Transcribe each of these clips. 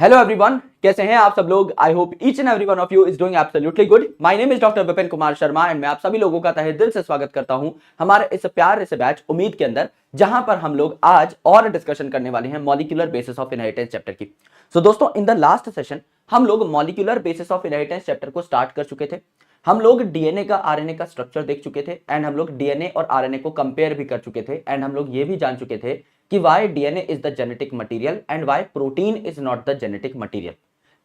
Hello everyone, कैसे हैं आप सब लोग। I hope each and every one of you is doing absolutely good. My name is doctor Vipin Kumar Sharma and मैं आप सभी लोगों का तहे दिल से स्वागत करता हूं हमारे इस प्यारे से बैच उम्मीद के अंदर, जहां पर हम लोग आज और डिस्कशन करने वाले हैं molecular basis of inheritance chapter की। सो दोस्तों, इन द लास्ट सेशन हम लोग molecular basis of inheritance chapter को स्टार्ट कर चुके थे। हम लोग डीएनए का आरएनए का स्ट्रक्चर देख चुके थे एंड हम लोग डीएनए और आरएनए को कंपेयर भी कर चुके थे एंड हम लोग ये भी जान चुके थे कि why DNA is the genetic material and why protein is not the genetic material.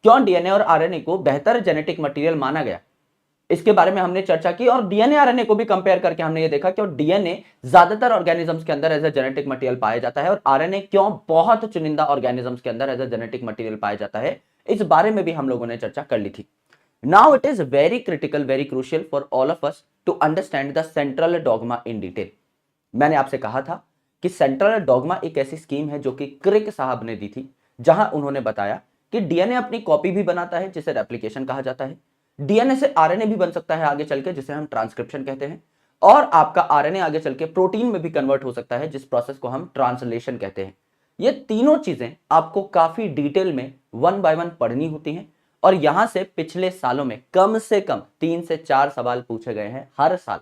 क्यों डीएनए और आरएनए को बेहतर जेनेटिक मटेरियल माना गया, इसके बारे में हमने चर्चा की और डीएनए आरएनए को भी कंपेयर करके हमने ये देखा कि डीएनए ज्यादातर ऑर्गेनिजम्स के अंदर एज अ जेनेटिक मटेरियल पाया जाता है और आरएनए क्यों बहुत चुनिंदा ऑर्गेनिजम्स के अंदर एज अ जेनेटिक मटेरियल पाया जाता है, इस बारे में भी हम लोगों ने चर्चा कर ली थी। Now it is very critical, very crucial for all of us to understand the central dogma in detail. मैंने आपसे कहा था कि सेंट्रल डॉगमा एक ऐसी स्कीम है जो कि क्रिक साहब ने दी थी, जहां उन्होंने बताया कि डीएनए अपनी कॉपी भी बनाता है जिसे रेप्लिकेशन कहा जाता है, डीएनए से आरएनए भी बन सकता है आगे चल के जिसे हम ट्रांसक्रिप्शन कहते हैं, और आपका आरएनए आगे चल के प्रोटीन में भी कन्वर्ट हो सकता है जिस प्रोसेस को हम ट्रांसलेशन कहते हैं। ये तीनों चीजें आपको काफी डिटेल में वन बाय वन पढ़नी होती हैं और यहां से पिछले सालों में कम से कम 3 से 4 सवाल पूछे गए हैं हर साल,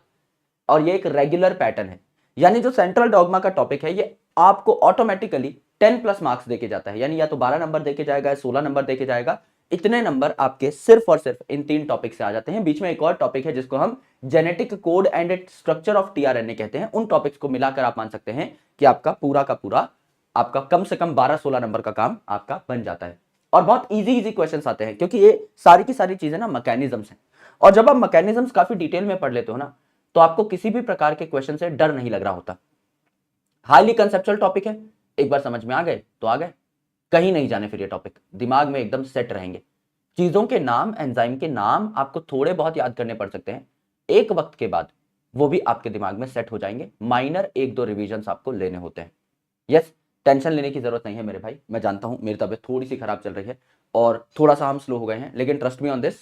और ये एक रेगुलर पैटर्न है। यानी जो सेंट्रल डॉगमा का टॉपिक है ये आपको ऑटोमेटिकली 10 प्लस मार्क्स देके जाता है, यानी या तो 12 नंबर देके जाएगा या 16 नंबर देके जाएगा। इतने नंबर आपके सिर्फ और सिर्फ इन 3 टॉपिक से आ जाते हैं। बीच में एक और टॉपिक है जिसको हम genetic code and structure of tRNA कहते हैं। उन टॉपिक्स को मिलाकर आप मान सकते हैं कि आपका पूरा का पूरा आपका कम से कम 12-16 नंबर का काम आपका बन जाता है। और बहुत इजी क्वेश्चंस आते हैं क्योंकि ये सारी की सारी चीजें ना मैकेनिज्म्स हैं, और जब आप मैकेनिज्म्स काफी डिटेल में पढ़ लेते हो ना, तो आपको किसी भी प्रकार के क्वेश्चन से डर नहीं लग रहा होता। हाईली कंसेप्चुअल टॉपिक है, एक बार समझ में आ गए तो आ गए, कहीं नहीं जाने, फिर ये टॉपिक दिमाग में एकदम सेट रहेंगे। चीजों के नाम, एंजाइम के नाम आपको थोड़े बहुत याद करने पड़ सकते हैं, एक वक्त के बाद वो भी आपके दिमाग में सेट हो जाएंगे। माइनर 1-2 रिविजन्स आपको लेने होते हैं। यस, टेंशन लेने की जरूरत नहीं है मेरे भाई। मैं जानता हूं मेरी तबीयत थोड़ी सी खराब चल रही है और थोड़ा सा हम स्लो हो गए हैं, लेकिन trust me on this,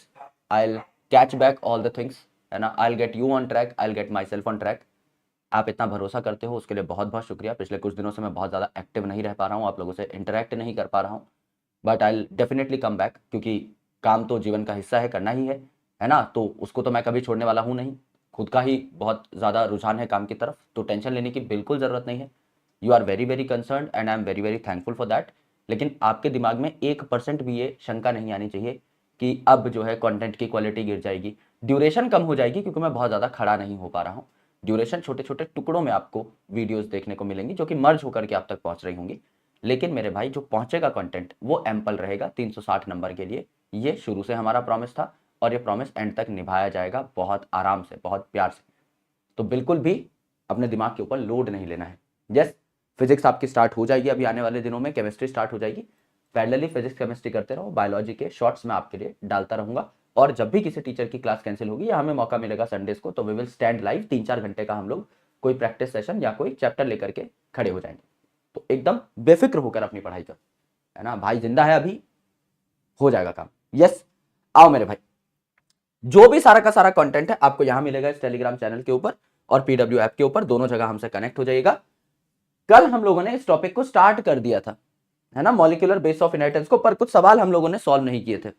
I will catch back all the things, है ना। I will get you on track, I will get my self on track. आप इतना भरोसा करते हो उसके लिए बहुत बहुत शुक्रिया। पिछले कुछ दिनों से मैं बहुत ज़्यादा एक्टिव नहीं रह पा रहा हूँ, आप लोगों से इंटरेक्ट नहीं कर पा रहा हूँ, but I will definitely come back, क्योंकि काम तो जीवन का हिस्सा है, करना ही है ना। तो उसको तो मैं कभी छोड़ने वाला हूँ नहीं। खुद का ही बहुत ज़्यादा रुझान है काम की तरफ, तो टेंशन लेने की बिल्कुल ज़रूरत नहीं है। You are very very concern and I am very very thankful for that. लेकिन आपके दिमाग में 1% भी ये शंका नहीं आनी चाहिए कि अब जो है कंटेंट की क्वालिटी गिर जाएगी, ड्यूरेशन कम हो जाएगी, क्योंकि मैं बहुत ज़्यादा खड़ा नहीं हो पा रहा हूँ। ड्यूरेशन छोटे छोटे टुकड़ों में आपको वीडियोस देखने को मिलेंगी जो कि मर्ज होकर के आप तक पहुंच रही होंगी। लेकिन मेरे भाई, जो पहुंचेगा कंटेंट वो एम्पल रहेगा 360 नंबर के लिए। ये शुरू से हमारा प्रॉमिस था और ये प्रॉमिस एंड तक निभाया जाएगा, बहुत आराम से, बहुत प्यार से। तो बिल्कुल भी अपने दिमाग के ऊपर लोड नहीं लेना है। यस, फिजिक्स आपकी स्टार्ट हो जाएगी अभी आने वाले दिनों में, केमिस्ट्री स्टार्ट हो जाएगी। पैरेलली फिजिक्स केमिस्ट्री करते रहो, बायोलॉजी के शॉर्ट्स में आपके लिए डालता रहूंगा। और जब भी किसी टीचर की क्लास कैंसिल होगी या हमें मौका मिलेगा संडेज को, तो वी विल स्टैंड लाइव 3-4 घंटे का हम लोग कोई प्रैक्टिस सेशन या कोई चैप्टर लेकर के खड़े हो जाएंगे। तो एकदम बेफिक्र होकर अपनी पढ़ाई कर, है ना भाई, जिंदा है अभी, हो जाएगा काम। यस, आओ मेरे भाई, जो भी सारा का सारा कंटेंट है आपको यहां मिलेगा इस टेलीग्राम चैनल के ऊपर और पीडब्ल्यू ऐप के ऊपर, दोनों जगह हमसे कनेक्ट हो जाइएगा। कल हम लोगों ने इस टॉपिक को स्टार्ट कर दिया था, है ना, मॉलिक्यूलर बेस ऑफ इनहेरिटेंस को, पर कुछ सवाल हम लोगों ने सॉल्व नहीं किए थे।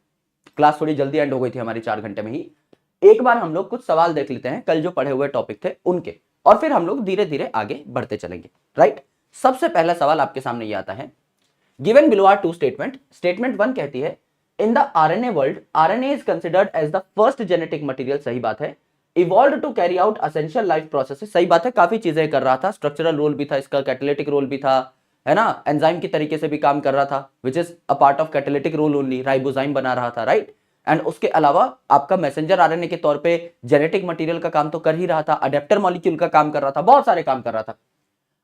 क्लास थोड़ी जल्दी एंड हो गई थी हमारी, 4 घंटे में ही। एक बार हम लोग कुछ सवाल देख लेते हैं कल जो पढ़े हुए टॉपिक थे उनके, और फिर हम लोग धीरे धीरे आगे बढ़ते चलेंगे। राइट, सबसे पहला सवाल आपके सामने ये आता है, given below are 2 statement. Statement 1 कहती है, in the RNA world RNA is considered as the first genetic material. सही बात है। Evolved to carry out essential life processes. सही बात है, काफी चीजें कर रहा था, स्ट्रक्चरल रोल भी था इसका, कैटालिटिक रोल भी था, है ना, एंजाइम की तरीके से भी काम कर रहा था, which is a part of catalytic role only, ribozyme बना रहा था। राइट, एंड उसके अलावा आपका मैसेंजर आरएनए के तौर पे जेनेटिक मटेरियल का काम तो कर ही रहा था, अडेप्टर मॉलिक्यूल का काम कर रहा था, बहुत सारे काम कर रहा था।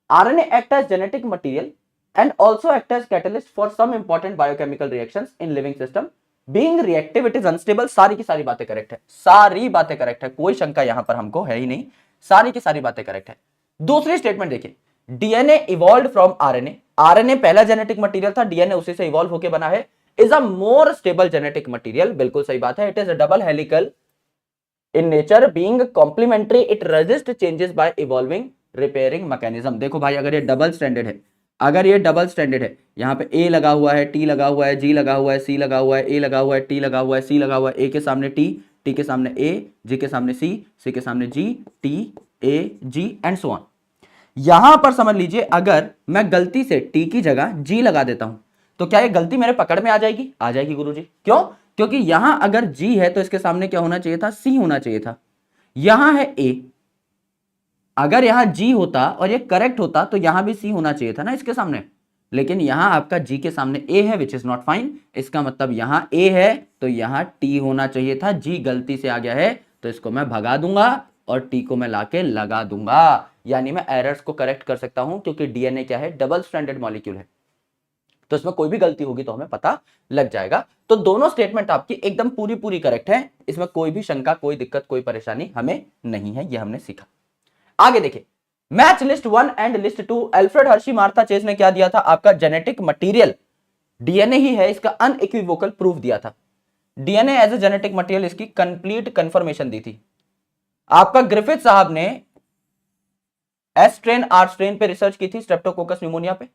RNA act as genetic material and also act as catalyst for some important biochemical reactions in living system. Being reactive, it is unstable. सारी की सारी बातें करेक्ट है, सारी बातें करेक्ट है, कोई शंका यहां पर हमको है ही नहीं, सारी की सारी बातें करेक्ट है। दूसरी स्टेटमेंट देखिए, DNA evolved from RNA. RNA पहला जेनेटिक मटेरियल था, डीएनए उसी से इवॉल्व होकर बना है, is a more stable genetic material. बिल्कुल सही बात है, it is a double helical in nature, being complementary, it resist changes by evolving repairing mechanism. देखो भाई, अगर ये डबल स्टैंडर्ड है अगर ये डबल स्टैंडर्ड है, यहाँ पे ए लगा हुआ है, टी लगा हुआ है, जी लगा हुआ है, सी लगा हुआ है, ए लगा हुआ है, टी लगा हुआ है, सी लगा हुआ है, ए के सामने टी, टी के सामने ए, जी के सामने सी, सी के सामने G, T A G and so on. यहां पर समझ लीजिए अगर मैं गलती से टी की जगह जी लगा देता हूं तो क्या ये गलती मेरे पकड़ में आ जाएगी? आ जाएगी गुरुजी। क्यों? क्योंकि यहां अगर जी है तो इसके सामने क्या होना चाहिए था? सी होना चाहिए था। यहां है ए, अगर यहां जी होता और ये करेक्ट होता तो यहां भी सी होना चाहिए था ना इसके सामने, लेकिन यहां आपका जी के सामने ए है विच इज नॉट फाइन। इसका मतलब यहां ए है तो यहां टी होना चाहिए था। जी गलती से आ गया है तो इसको मैं भगा दूंगा और टी को मैं लाके लगा दूंगा, यानी मैं एरर्स को करेक्ट कर सकता हूं क्योंकि डीएनए क्या है? डबल स्ट्रैंडेड मॉलिक्यूल है, तो इसमें कोई भी गलती होगी तो हमें पता लग जाएगा। तो दोनों स्टेटमेंट आपकी एकदम पूरी पूरी करेक्ट है, इसमें कोई भी शंका, कोई दिक्कत, कोई परेशानी हमें नहीं है, यह हमने सीखा। आगे देखिए, match list 1 and list 2। Alfred Hershey Martha chase ने क्या दिया था? आपका जेनेटिक मटेरियल डीएनए ही है, इसका अनइक्विवोकल प्रूफ दिया था। DNA as a genetic material, इसकी कंप्लीट कंफर्मेशन दी थी। आपका ग्रिफिथ साहब ने एस स्ट्रेन आर स्ट्रेन पे रिसर्च की थी, स्ट्रेप्टोकोकस न्यूमोनिया पे।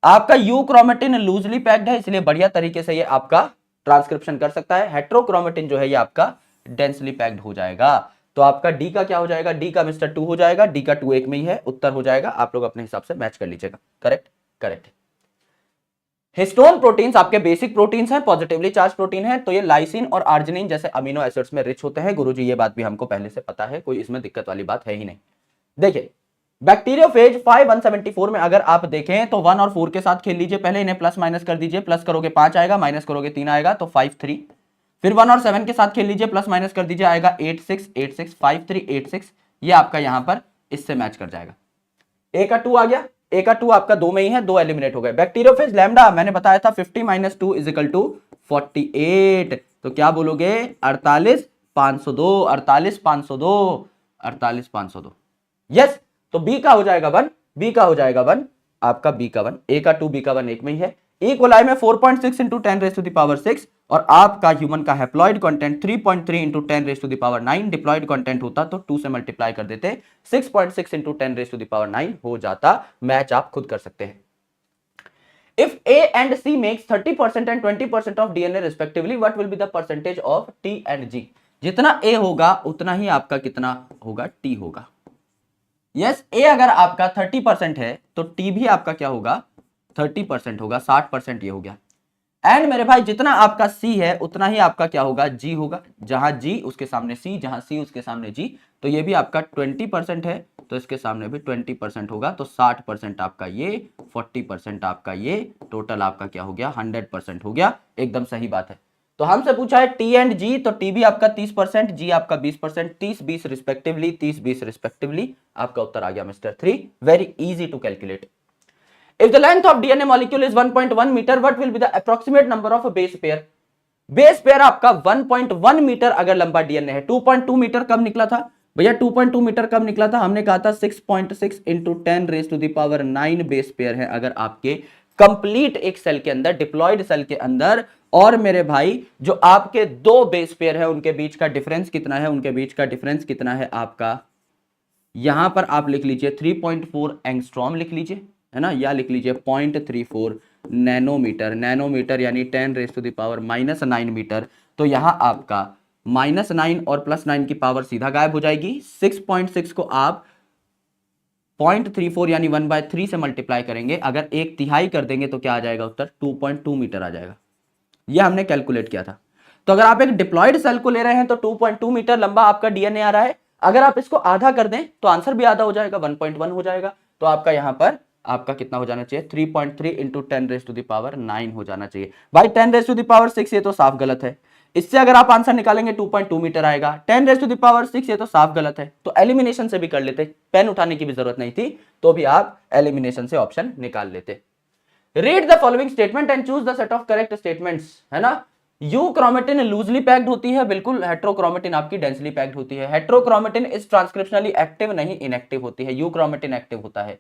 आपका यू क्रोमेटिन लूजली पैक्ड है, इसलिए बढ़िया तरीके से ये आपका ट्रांसक्रिप्शन कर सकता है। हेट्रोक्रोमेटिन जो है ये आपका डेंसली पैक्ड हो जाएगा। तो आपका डी का क्या हो जाएगा? डी का मिस्टर 2 हो जाएगा, डी का 2 एक में ही है, उत्तर हो जाएगा। आप लोग अपने हिसाब से मैच कर लीजिएगा। करेक्ट? करेक्ट। हिस्टोन प्रोटीन्स आपके बेसिक प्रोटीन्स हैं, पॉजिटिवली चार्ज प्रोटीन है, तो ये लाइसिन और आर्जिनिन जैसे अमीनो एसिड्स में रिच होते हैं। गुरुजी ये बात भी हमको पहले से पता है, कोई इसमें दिक्कत वाली बात है ही नहीं। देखिए, बैक्टीरियोफेज 5174 में अगर आप देखें तो 1 और 4 के साथ खेल लीजिए, पहले इन्हें प्लस माइनस कर दीजिए, प्लस करोगे 5 आएगा, माइनस करोगे 3 आएगा, तो 5 3। फिर 1 और 7 के साथ खेल लीजिए, प्लस माइनस कर दीजिए, आएगा 8 6 8 6 5 3 8 6। ये आपका यहां पर इससे मैच कर जाएगा। ए का 2 आ गया, ए का 2 आपका 2 में ही है, 2 एलिमिनेट हो गए। बैक्टीरियोफेज लैम्डा मैंने बताया था 50 - 2 = 48, तो क्या बोलोगे? 48 502, 48 502, 48 502। यस, तो बी का हो जाएगा 1, बी का हो जाएगा 1, आपका बी का 1, ए का 2, बी का 1 एक में ही है। इक्वलाई में 4.6 × 10⁻6 और आपका ह्यूमन का हैप्लॉइड कंटेंट 3.3 × 10⁹ डिप्लॉइड कंटेंट होता तो 2 से मल्टीप्लाई कर देते, 6.6 × 10⁹ हो जाता। मैच आप खुद कर सकते हैं। If A and C makes 30% and 20% of DNA respectively, what will be the percentage of T and G? जितना A होगा उतना ही आपका कितना होगा? T होगा। यस, ए अगर आपका 30% है तो टी भी आपका क्या होगा? 30% होगा, 60% ये हो गया। एंड मेरे भाई जितना आपका सी है उतना ही आपका क्या होगा? जी होगा। जहां जी उसके सामने सी, जहां सी उसके सामने जी, तो ये भी आपका 20% है तो इसके सामने भी 20% होगा, तो 60% आपका ये, 40% आपका ये, टोटल आपका क्या हो गया? 100% हो गया। एकदम सही बात है। तो हमसे पूछा है टी एंड जी, तो टी भी आपका 30%, जी आपका 20%, 30-20 रिस्पेक्टिवली, 30-20 रिस्पेक्टिवली, आपका उत्तर आ गया Mr 3। Very easy to calculate. If the length of DNA molecule is 1.1 meter, what will be the approximate number of a base pair? Base pair आपका 1.1 मीटर अगर लंबा डीएनए है। 2.2 मीटर कब निकला था भैया? 2.2 मीटर कब निकला था? हमने कहा था 6.6 × 10⁹ बेस पेयर है अगर आपके कंप्लीट एक सेल के अंदर, डिप्लॉयड सेल के अंदर। और मेरे भाई जो आपके दो बेस पेयर है उनके बीच का डिफरेंस कितना है? उनके बीच का डिफरेंस कितना है आपका? यहां पर आप लिख लीजिए 3.4 एंगस्ट्रॉम लिख लीजिए, है ना, या लिख लीजिए 0.34 नैनोमीटर। नैनोमीटर यानी 10⁻⁻9 मीटर। तो यहां आपका -9 और +9 की पावर सीधा गायब हो जाएगी। 6.6 को आप 0.34 यानी 1/3 से मल्टीप्लाई करेंगे, अगर 1/3 कर देंगे तो क्या आ जाएगा उत्तर? 2.2 मीटर आ जाएगा। यह हमने कैलकुलेट किया था। तो अगर आप एक डिप्लॉयड सेल को ले रहे हैं तो 2.2 मीटर लंबा आपका डीएनए आ रहा है। अगर आप इसको आधा कर दें तो आंसर भी आधा हो जाएगा, 1.1 हो जाएगा। तो आपका यहां पर आपका कितना हो जाना चाहिए? 3.3 × 10⁻9 हो जाना चाहिए। भाई 10⁻6 ये तो साफ गलत है। इससे अगर आप आंसर निकालेंगे 2.2 मीटर आएगा। 10⁻6 ये तो साफ गलत है, तो एलिमिनेशन से भी कर लेते, पेन उठाने की भी जरूरत नहीं थी, तो भी आप एलिमिनेशन से ऑप्शन निकाल लेते। Read the following statement and choose the set of correct statements, है ना। यू क्रोमेटिन लूजली पैक्ड होती है, बिल्कुल। हेट्रोक्रोमेटिन आपकी डेंसली पैक्ड होती है। हेट्रोक्रोमेटिन इज ट्रांसक्रिप्शनली एक्टिव, नहीं इनएक्टिव होती है। यू क्रोमेटिन एक्टिव होता है।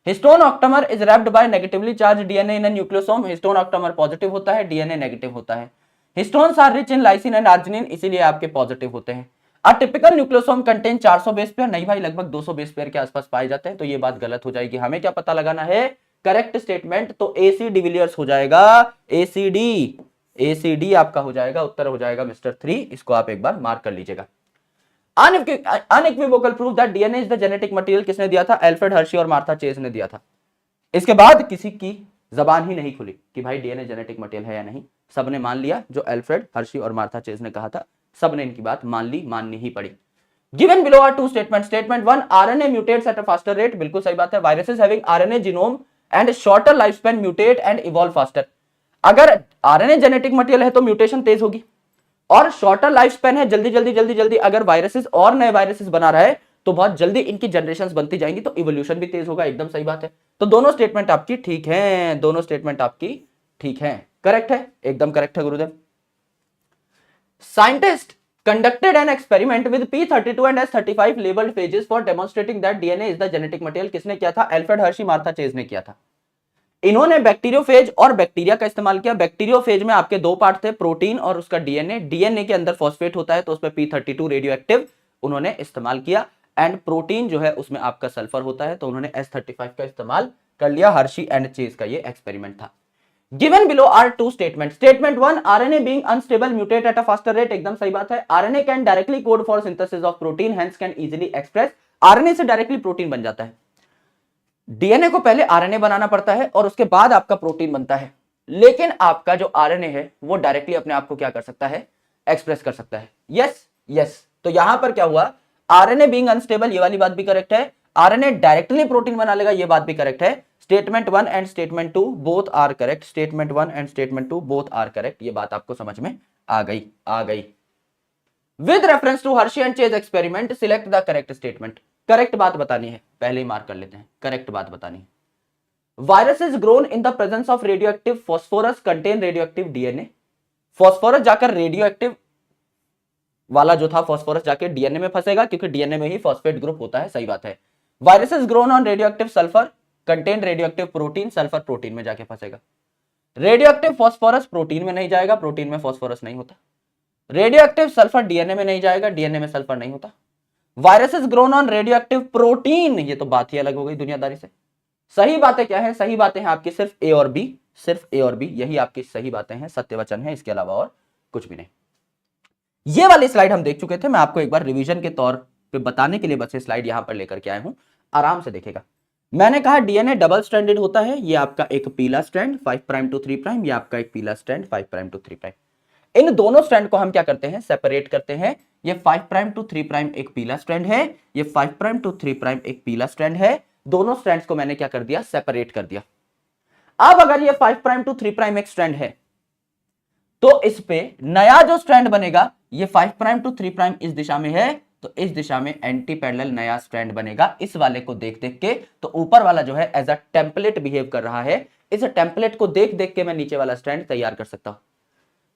Histone octamer is wrapped by negatively charge DNA in nucleosome. Histone octamer positive होता है, डीएनए नेगेटिव होता है। Histones are rich in lysine and arginine, इसीलिए आपके पॉजिटिव होते हैं। A typical nucleosome contain 400 base pair, नहीं भाई लगभग 200 बेस पेयर के आसपास पाए जाते हैं, तो ये बात गलत हो जाएगी। हमें क्या पता लगाना है, करेक्ट स्टेटमेंट, तो एसी डिविलियर्स हो जाएगा, एसीडी, एसीडी आपका हो जाएगा, उत्तर हो जाएगा मिस्टर 3, इसको आप एक बार मार्क कर लीजिएगा। Unequivocal proof that DNA is the genetic material किसने दिया था, एल्फ्रेड हर्शी और मार्था चेज ने दिया था। इसके बाद किसी की जबान ही नहीं खुली कि भाई डीएनए जेनेटिक मटेरियल है या नहीं, सबने मान लिया, जो एल्फ्रेड हर्शी और मार्था चेज ने कहा था, सबने इनकी बात मान ली, माननी ही पड़ी। Given below are two statement, statement 1 RNA mutates at a faster rate, बिल्कुल सही बात है, viruses having RNA genome and shorter life span mutate and evolve faster. अगर आरएनए जेनेटिक मटेरियल है तो म्यूटेशन तेज होगी, और शॉर्टर लाइफ स्पैन है, जल्दी जल्दी जल्दी जल्दी अगर वायरसेस और नए वायरसेस बना रहा है तो बहुत जल्दी इनकी जनरेशंस बनती जाएंगी, तो इवोल्यूशन भी तेज होगा, एकदम सही बात है। तो दोनों स्टेटमेंट आपकी ठीक है, दोनों स्टेटमेंट आपकी ठीक है, करेक्ट है, एकदम करेक्ट है गुरुदेव। Scientist conducted an experiment with P32 and S35 labeled phages for demonstrating that DNA is the genetic material, किसने किया था, एल्फ्रेड हर्शी मार्था चेज ने किया था। इन्होंने बैक्टीरियोफेज और बैक्टीरिया का इस्तेमाल किया। बैक्टीरियोफेज में आपके दो पार्ट थे, प्रोटीन और उसका डीएनए, डीएनए के अंदर फॉस्फेट होता है तो उसमें P32 रेडियो एक्टिव उन्होंने इस्तेमाल किया, एंड प्रोटीन जो है उसमें आपका सल्फर होता है तो उन्होंने S35 का इस्तेमाल कर लिया। हर्शी एंड चेज का ये एक्सपेरिमेंट था। Given below are two statements. Statement 1, RNA being unstable mutate at a faster rate, एकदम सही बात है। RNA can directly code for synthesis of protein, hence can easily express। RNA से directly protein बन जाता है। डीएनए को पहले आरएनए बनाना पड़ता है और उसके बाद आपका प्रोटीन बनता है, लेकिन आपका जो आरएनए है वो डायरेक्टली अपने आप को क्या कर सकता है, एक्सप्रेस कर सकता है। यस यस, तो यहां पर क्या हुआ, आरएनए बीइंग अनस्टेबल, ये वाली बात भी करेक्ट है, आरएनए डायरेक्टली प्रोटीन बना लेगा, ये बात भी करेक्ट है। Statement 1 and statement 2 both are correct, statement 1 and statement 2 both are correct, ये बात आपको समझ में आ गई। With reference to Hershey and Chase experiment select the correct statement, correct बात बतानी है, पहले ही मार्क कर लेते हैं, करेक्ट बात बतानी है। Viruses grown in the presence of radio active phosphorus contain radio active DNA, phosphorus जाकर रेडियो एक्टिव वाला जो था फॉस्फोरस जाके डीएनए में फंसेगा, क्योंकि डीएनए में ही फॉस्फेट ग्रुप होता है, सही बात है। Viruses grown on radio active sulphur contain radio active protein, sulphur protein में जाके फंसेगा। रेडियो एक्टिव फॉस्फोरस प्रोटीन में नहीं जाएगा, प्रोटीन में फॉस्फोरस नहीं होता। रेडियो एक्टिव सल्फर डीएनए में नहीं जाएगा, डीएनए में सल्फर नहीं होता। Viruses grown on radio active protein, ये तो बात ही अलग हो गई दुनियादारी से। सही बातें क्या है, सही बातें हैं आपकी सिर्फ ए और बी, सिर्फ ए और बी, यही आपकी सही बातें हैं, सत्य वचन है, इसके अलावा और कुछ भी नहीं। ये वाली स्लाइड हम देख चुके थे, मैं आपको एक बार रिवीजन के तौर पे बताने के लिए बस ये स्लाइड यहां पर लेकर के आया हूं, आराम से देखेगा। मैंने कहा डीएनए डबल स्ट्रैंडेड होता है, ये आपका एक पीला स्ट्रैंड 5 प्राइम टू 3 प्राइम, ये आपका एक पीला स्ट्रैंड 5 प्राइम टू 3 प्राइम। इन दोनों स्ट्रैंड को हम क्या करते हैं, सेपरेट करते हैं। ये 5 प्राइम टू 3 प्राइम एक पीला स्ट्रैंड है, ये 5 प्राइम टू 3 प्राइम एक पीला स्ट्रैंड है, दोनों स्ट्रैंड्स को मैंने क्या कर दिया, सेपरेट कर दिया। अब अगर ये 5 प्राइम टू 3 प्राइम एक स्ट्रैंड है तो इस पे नया जो स्ट्रैंड बनेगा, ये 5 प्राइम टू 3 प्राइम इस दिशा में है तो इस दिशा में एंटी पैरेलल नया स्ट्रैंड बनेगा, इस वाले को देख देख के। तो ऊपर वाला जो है एज अ टेम्पलेट बिहेव कर रहा है, इस टेम्पलेट को देख देख के मैं नीचे वाला स्ट्रैंड तैयार कर सकता हूं।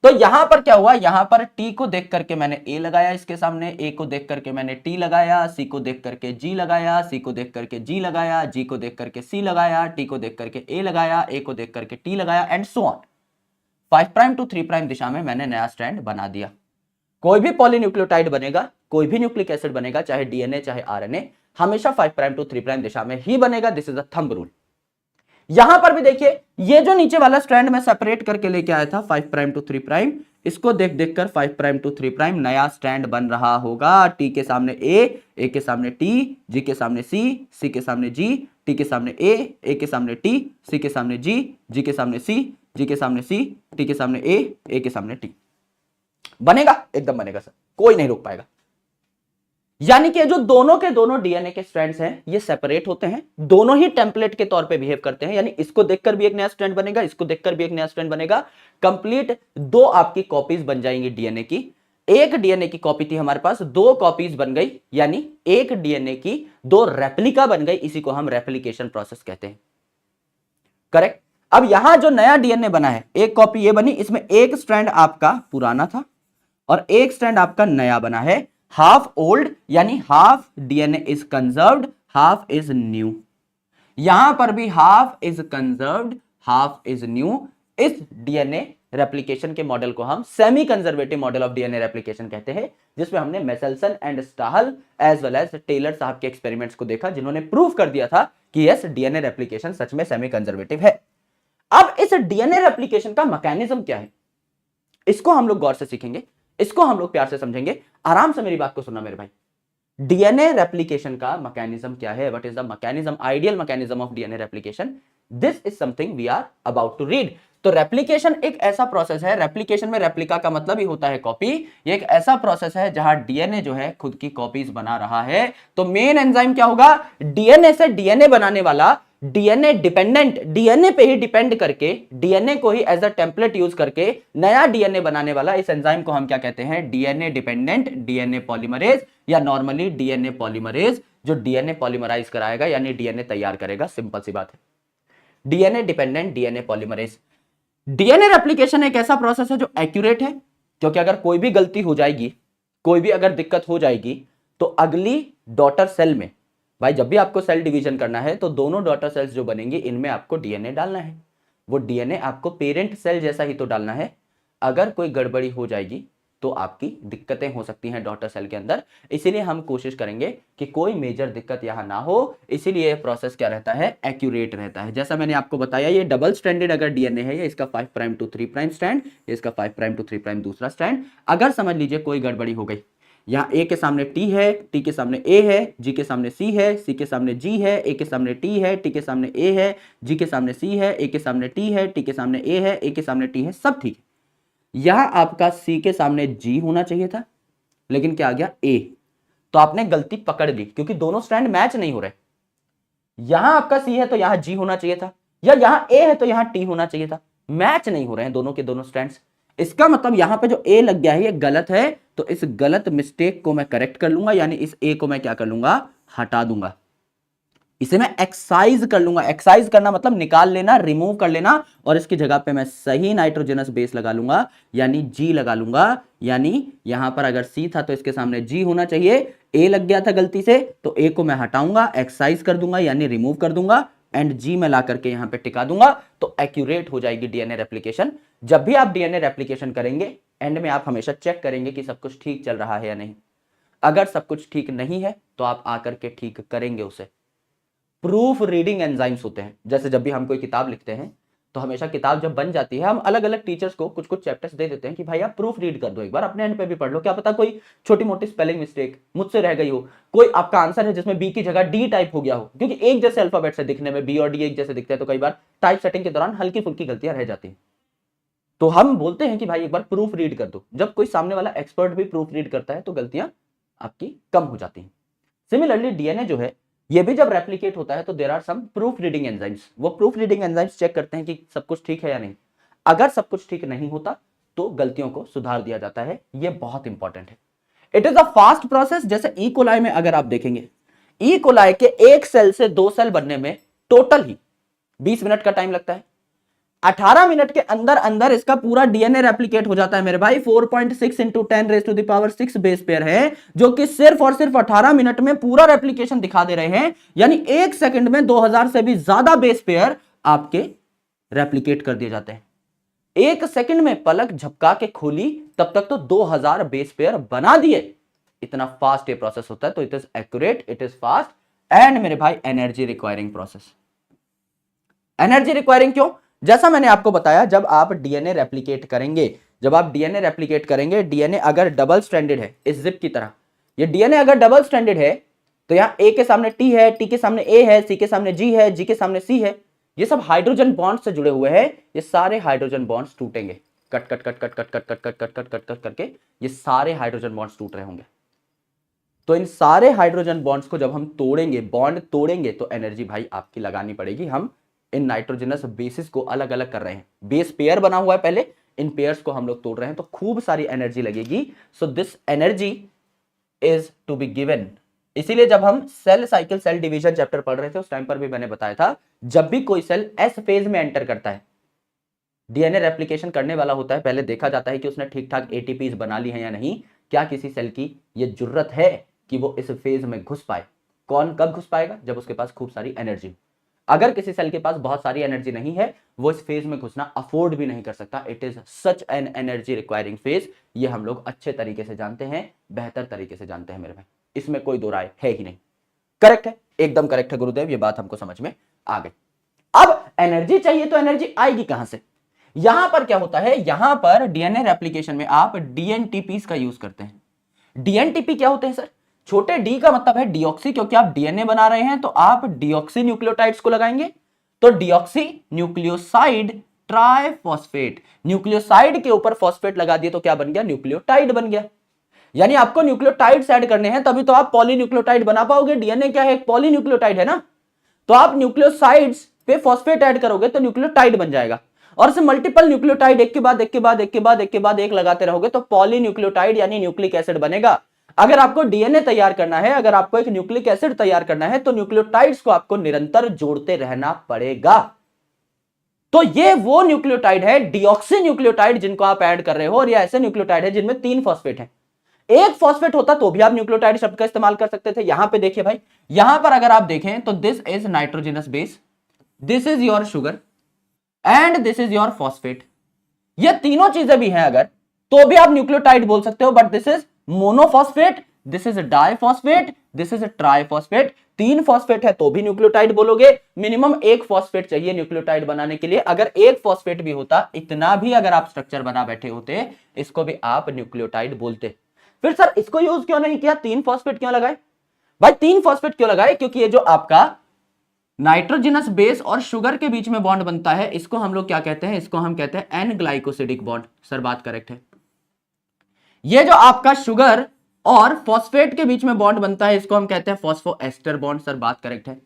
तो यहां पर क्या हुआ, यहां पर टी को देख करके मैंने ए लगाया इसके सामने, ए को देख करके मैंने टी लगाया, सी को देख करके जी लगाया, सी को देख करके जी लगाया, जी को देख करके सी लगाया, टी को देख करके ए लगाया, ए को देख करके टी लगाया, and so on. 5 prime to 3 prime दिशा में मैंने नया स्ट्रैंड बना दिया। कोई भी पॉलीन्यूक्लियोटाइड बनेगा, कोई भी न्यूक्लिक एसिड बनेगा, चाहे डीएनए चाहे आरएनए, हमेशा 5 प्राइम टू 3 प्राइम दिशा में ही बनेगा। This is a thumb rule. यहां पर भी देखिए, ये जो नीचे वाला स्ट्रैंड मैं सेपरेट करके लेके आया था 5 प्राइम टू 3 प्राइम, इसको देख देख कर 5 प्राइम टू 3 प्राइम नया स्ट्रैंड बन रहा होगा। टी के सामने ए के सामने टी, जी के सामने सी के सामने जी, टी के सामने ए के सामने टी, सी के सामने जी के सामने सी, जी के सामने सी, टी के सामने ए के सामने टी। बनेगा, एकदम बनेगा सर, कोई नहीं रोक पाएगा। यानी कि जो दोनों के दोनों डीएनए के स्ट्रैंड्स हैं ये सेपरेट होते हैं, दोनों ही टेम्पलेट के तौर पे बिहेव करते हैं, यानी इसको देखकर भी एक नया स्ट्रैंड बनेगा, इसको देखकर भी एक नया स्ट्रैंड बनेगा। कंप्लीट दो आपकी कॉपीज बन जाएंगी डीएनए की। एक डीएनए की कॉपी थी हमारे पास, दो कॉपीज बन गई, यानी एक डीएनए की दो रेप्लिका बन गई, इसी को हम रेप्लिकेशन प्रोसेस कहते हैं। करेक्ट। अब यहां जो नया डीएनए बना है, एक कॉपी ये बनी, इसमें एक स्ट्रैंड आपका पुराना था और एक स्ट्रैंड आपका नया बना है। हाफ ओल्ड यानी half DNA is conserved, half is new. यहां पर भी half is conserved, half is new. इस डीएनए रेप्लिकेशन के मॉडल को हम semi conservative model of DNA replication कहते हैं, जिसमें हमने Meselson and Stahl as well as Taylor साहब के एक्सपेरिमेंट्स को देखा, जिन्होंने प्रूव कर दिया था कि यस, डीएनए रेप्लिकेशन सच में सेमी कंजर्वेटिव है। अब इस डीएनए रेप्लिकेशन का मैकेनिज्म क्या है, इसको हम लोग गौर से सीखेंगे, इसको हम लोग प्यार से समझेंगे। आराम से मेरी बात को सुनना मेरे भाई। डीएनए रेप्लिकेशन का मैकेनिज्म क्या है, what is the mechanism, ideal mechanism of DNA replication, this is something we are about to read. तो रेप्लिकेशन एक ऐसा प्रोसेस है, रेप्लिकेशन में रेप्लिका का मतलब ही होता है कॉपी, ये एक ऐसा प्रोसेस है जहां डीएनए जो है खुद की कॉपीज बना रहा है। तो मेन एंजाइम क्या होगा, डीएनए से डीएनए बनाने वाला, डीएनए डिपेंडेंट, डीएनए पे ही डिपेंड करके, डीएनए को ही एज अ टेम्पलेट यूज करके नया डीएनए बनाने वाला इस एंजाइम को हम क्या कहते हैं, डीएनए डिपेंडेंट डीएनए पॉलीमरेज, या नॉर्मली डीएनए पॉलीमरेज, जो डीएनए पॉलीमराइज कराएगा यानी डीएनए तैयार करेगा। सिंपल सी बात है, DNA dependent DNA polymerase. DNA replication एक ऐसा प्रोसेस है जो एक्यूरेट है, क्योंकि अगर कोई भी गलती हो जाएगी, कोई भी अगर दिक्कत हो जाएगी, तो अगली डॉटर सेल में, भाई जब भी आपको सेल डिवीजन करना है तो दोनों डॉटर सेल्स जो बनेंगी इनमें आपको डीएनए डालना है। वो डीएनए आपको पेरेंट सेल जैसा ही तो डालना है। अगर कोई गड़बड़ी हो जाएगी तो आपकी दिक्कतें हो सकती हैं डॉटर सेल के अंदर, इसीलिए हम कोशिश करेंगे कि कोई मेजर दिक्कत यहां ना हो। इसीलिए ये प्रोसेस क्या रहता है, एक्यूरेट रहता है। जैसा मैंने आपको बताया, ये डबल स्ट्रैंडेड अगर डीएनए है, ये इसका 5 प्राइम टू 3 प्राइम स्ट्रैंड, इसका 5 प्राइम टू 3 प्राइम दूसरा स्ट्रैंड। अगर समझ लीजिए कोई गड़बड़ी हो गई, यहां ए के सामने टी है, टी के सामने ए है, जी के सामने सी है, सी के सामने जी है, ए के सामने टी है, टी के सामने ए है, जी के सामने सी है, ए के सामने टी है, टी के सामने ए है, ए के सामने टी है, सब ठीक है। यहां आपका सी के सामने जी होना चाहिए था, लेकिन क्या आ गया, ए। तो आपने गलती पकड़ ली, क्योंकि दोनों स्ट्रैंड मैच नहीं हो रहे। यहां आपका सी है तो यहां जी होना चाहिए था, या यहां ए है तो यहां टी होना चाहिए था। मैच नहीं हो रहे हैं दोनों के दोनों स्ट्रैंड्स। इसका मतलब यहां पे जो ए लग गया है ये गलत है, तो इस गलत मिस्टेक को मैं करेक्ट कर लूंगा, यानी इस ए को मैं क्या कर लूंगा, हटा दूंगा। इसे मैं एक्साइज कर लूंगा। एक्साइज करना मतलब निकाल लेना, रिमूव कर लेना, और इसकी जगह पे मैं सही नाइट्रोजनस बेस लगा लूंगा, यानी जी लगा लूंगा। यानी यहां पर अगर सी था तो इसके सामने जी होना चाहिए, ए लग गया था गलती से, तो ए को मैं हटाऊंगा, एक्साइज कर दूंगा यानी रिमूव कर दूंगा, एंड जी में ला करके यहां पे टिका दूंगा, तो एक्यूरेट हो जाएगी डीएनए रेप्लिकेशन। जब भी आप डीएनए रेप्लिकेशन करेंगे, एंड में आप हमेशा चेक करेंगे कि सब कुछ ठीक चल रहा है या नहीं। अगर सब कुछ ठीक नहीं है तो आप आकर के ठीक करेंगे उसे। प्रूफ रीडिंग एंजाइम्स होते हैं, जैसे जब भी हम कोई किताब लिखते हैं तो हमेशा किताब जब बन जाती है, हम अलग अलग टीचर्स को कुछ कुछ चैप्टर्स दे देते हैं कि भाई आप प्रूफ रीड कर दो, एक बार अपने एंड पे भी पढ़ लो, क्या पता कोई छोटी मोटी स्पेलिंग मिस्टेक मुझसे रह गई हो, कोई आपका आंसर है जिसमें बी की जगह डी टाइप हो गया हो, क्योंकि एक जैसे अल्फाबेट से दिखने में बी और डी एक जैसे दिखते हैं, तो कई बार टाइप सेटिंग के दौरान हल्की फुल्की गलतियां रह जाती हैं। तो हम बोलते हैं कि भाई एक बार प्रूफ रीड कर दो। जब कोई सामने वाला एक्सपर्ट भी प्रूफ रीड करता है तो गलतियां आपकी कम हो जाती हैं। सिमिलरली डीएनए जो है, ये भी जब रेप्लिकेट होता है तो there are some proof reading enzymes. वो प्रूफ रीडिंग एंजाइम्स चेक करते हैं कि सब कुछ ठीक है या नहीं। अगर सब कुछ ठीक नहीं होता तो गलतियों को सुधार दिया जाता है। ये बहुत इंपॉर्टेंट है। It is a fast process. जैसे ई कोलाई में अगर आप देखेंगे, ई कोलाई के एक सेल से 2 सेल बनने में टोटल ही 20 मिनट का टाइम लगता है। 18 मिनट के अंदर अंदर इसका पूरा डीएनए रेप्लिकेट हो जाता है मेरे भाई। 4.6 इंटू 10⁻⁶ बेस पेयर है, जो कि सिर्फ और सिर्फ 18 मिनट में पूरा रेप्लिकेशन दिखा दे रहे हैं। यानी एक सेकंड में 2000 से भी ज्यादा बेस पेयर आपके रेप्लिकेट कर दिए जाते हैं। एक सेकंड में पलक झपका के खोली तब तक तो 2000 बेस पेयर बना दिए। इतना फास्ट ये प्रोसेस होता है। तो it is accurate, it is fast, and मेरे भाई energy requiring process. Energy requiring क्यों? जैसा मैंने आपको बताया, जब आप डीएनए रेप्लिकेट करेंगे, जब आप डीएनए रेप्लिकेट करेंगे, डीएनए अगर डबल स्ट्रैंडेड है इस जिप की तरह, ये डीएनए अगर डबल स्ट्रैंडेड है तो यहां ए के सामने टी है, टी के सामने ए है, सी के सामने जी है, जी के सामने सी है। ये सब हाइड्रोजन बॉन्ड से जुड़े हुए हैं। ये सारे हाइड्रोजन बॉन्ड्स टूटेंगे, cut cut cut cut cut cut cut cut cut cut cut cut करके ये सारे हाइड्रोजन बॉन्ड्स टूट रहे होंगे। तो इन सारे हाइड्रोजन बॉन्ड्स को जब हम तोड़ेंगे, बॉन्ड तोड़ेंगे, तो एनर्जी भाई आपकी लगानी पड़ेगी। हम इन नाइट्रोजनस बेसिस को अलग अलग कर रहे हैं। बेस पेयर बना हुआ है पहले, इन पेयर्स को हम लोग तोड़ रहे हैं, तो खूब सारी एनर्जी लगेगी। So this energy is to be given. इसीलिए जब हम cell cycle, cell division chapter पढ़ रहे थे उस टाइम पर भी मैंने बताया था, जब भी कोई सेल एस फेज में एंटर करता है, डीएनए रेप्लिकेशन करने वाला होता है, पहले देखा जाता है कि उसने ठीक ठाक एटीपीज बना ली है या नहीं। क्या किसी सेल की ये जुर्रत है कि वो इस फेज में घुस पाए? कौन कब घुस पाएगा? जब उसके पास खूब सारी एनर्जी। अगर किसी सेल के पास बहुत सारी एनर्जी नहीं है, वो इस फेज में घुसना अफोर्ड भी नहीं कर सकता। It is such an energy requiring phase. ये हम लोग अच्छे तरीके से जानते हैं, बेहतर तरीके से जानते हैं मेरे भाई, इसमें कोई दो राय है ही नहीं। करेक्ट है, एकदम करेक्ट है गुरुदेव, ये बात हमको समझ में आ गई। अब एनर्जी चाहिए तो एनर्जी आएगी कहां से? यहां पर क्या होता है, यहां पर डीएनए रेप्लिकेशन में आप डीएनटीपी का यूज करते हैं। डीएनटीपी क्या होते हैं सर? छोटे डी का मतलब है डीऑक्सी, क्योंकि आप डीएनए बना रहे हैं तो आप डीऑक्सी न्यूक्लियोटाइड्स को लगाएंगे। तो डीऑक्सी न्यूक्लियोसाइड ट्राइफॉस्फेट, न्यूक्लियोसाइड के ऊपर फॉस्फेट लगा दिए तो क्या बन गया? न्यूक्लियोटाइड बन गया। यानी आपको न्यूक्लियोटाइड्स ऐड करने हैं, तभी तो आप पॉलीन्यूक्लियोटाइड बना पाओगे। डीएनए क्या है? एक पॉलीन्यूक्लियोटाइड है ना। तो आप न्यूक्लियोसाइड्स पे फॉस्फेट ऐड करोगे तो न्यूक्लियोटाइड बन जाएगा, और से मल्टीपल न्यूक्लियोटाइड एक के बाद एक के बाद एक के बाद एक के बाद एक लगाते रहोगे तो पॉलीन्यूक्लियोटाइड यानी न्यूक्लिक एसिड बनेगा। अगर आपको डीएनए तैयार करना है, अगर आपको एक न्यूक्लिक एसिड तैयार करना है, तो न्यूक्लियोटाइड्स को आपको निरंतर जोड़ते रहना पड़ेगा। तो ये वो न्यूक्लियोटाइड है डीऑक्सी न्यूक्लियोटाइड जिनको आप ऐड कर रहे हो, और ये ऐसे न्यूक्लियोटाइड है जिनमें 3 फॉस्फेट है। एक फॉस्फेट होता तो भी आप न्यूक्लियोटाइड शब्द का इस्तेमाल कर सकते थे। यहां पे देखिए भाई, यहां पर अगर आप देखें तो this is nitrogenous base, this is your sugar and this is your phosphate. ये तीनों चीजें भी हैं अगर, तो भी आप न्यूक्लियोटाइड बोल सकते हो, but this is monophosphate, this is diphosphate, this is triphosphate. 3 phosphate है तो भी न्यूक्लियोटाइड बोलोगे। मिनिमम 1 फॉस्फेट चाहिए न्यूक्लियोटाइड बनाने के लिए। अगर 1 फॉस्फेट भी होता, इतना भी अगर आप स्ट्रक्चर बना बैठे होते, इसको भी आप न्यूक्लियोटाइड बोलते। फिर सर इसको यूज क्यों नहीं किया? 3 फॉस्फेट क्यों लगाए? भाई 3 फॉस्फेट क्यों लगाए? क्योंकि ये जो आपका नाइट्रोजनस बेस और शुगर के बीच में बॉन्ड बनता है, इसको हम लोग क्या कहते हैं? इसको हम कहते हैं एन ग्लाइकोसिडिक बॉन्ड। सर बात करेक्ट है। ये जो आपका शुगर और फॉस्फेट के बीच में बॉन्ड बनता है, इसको हम कहते हैं फॉस्फोएस्टर बॉन्ड। सर बात करेक्ट है।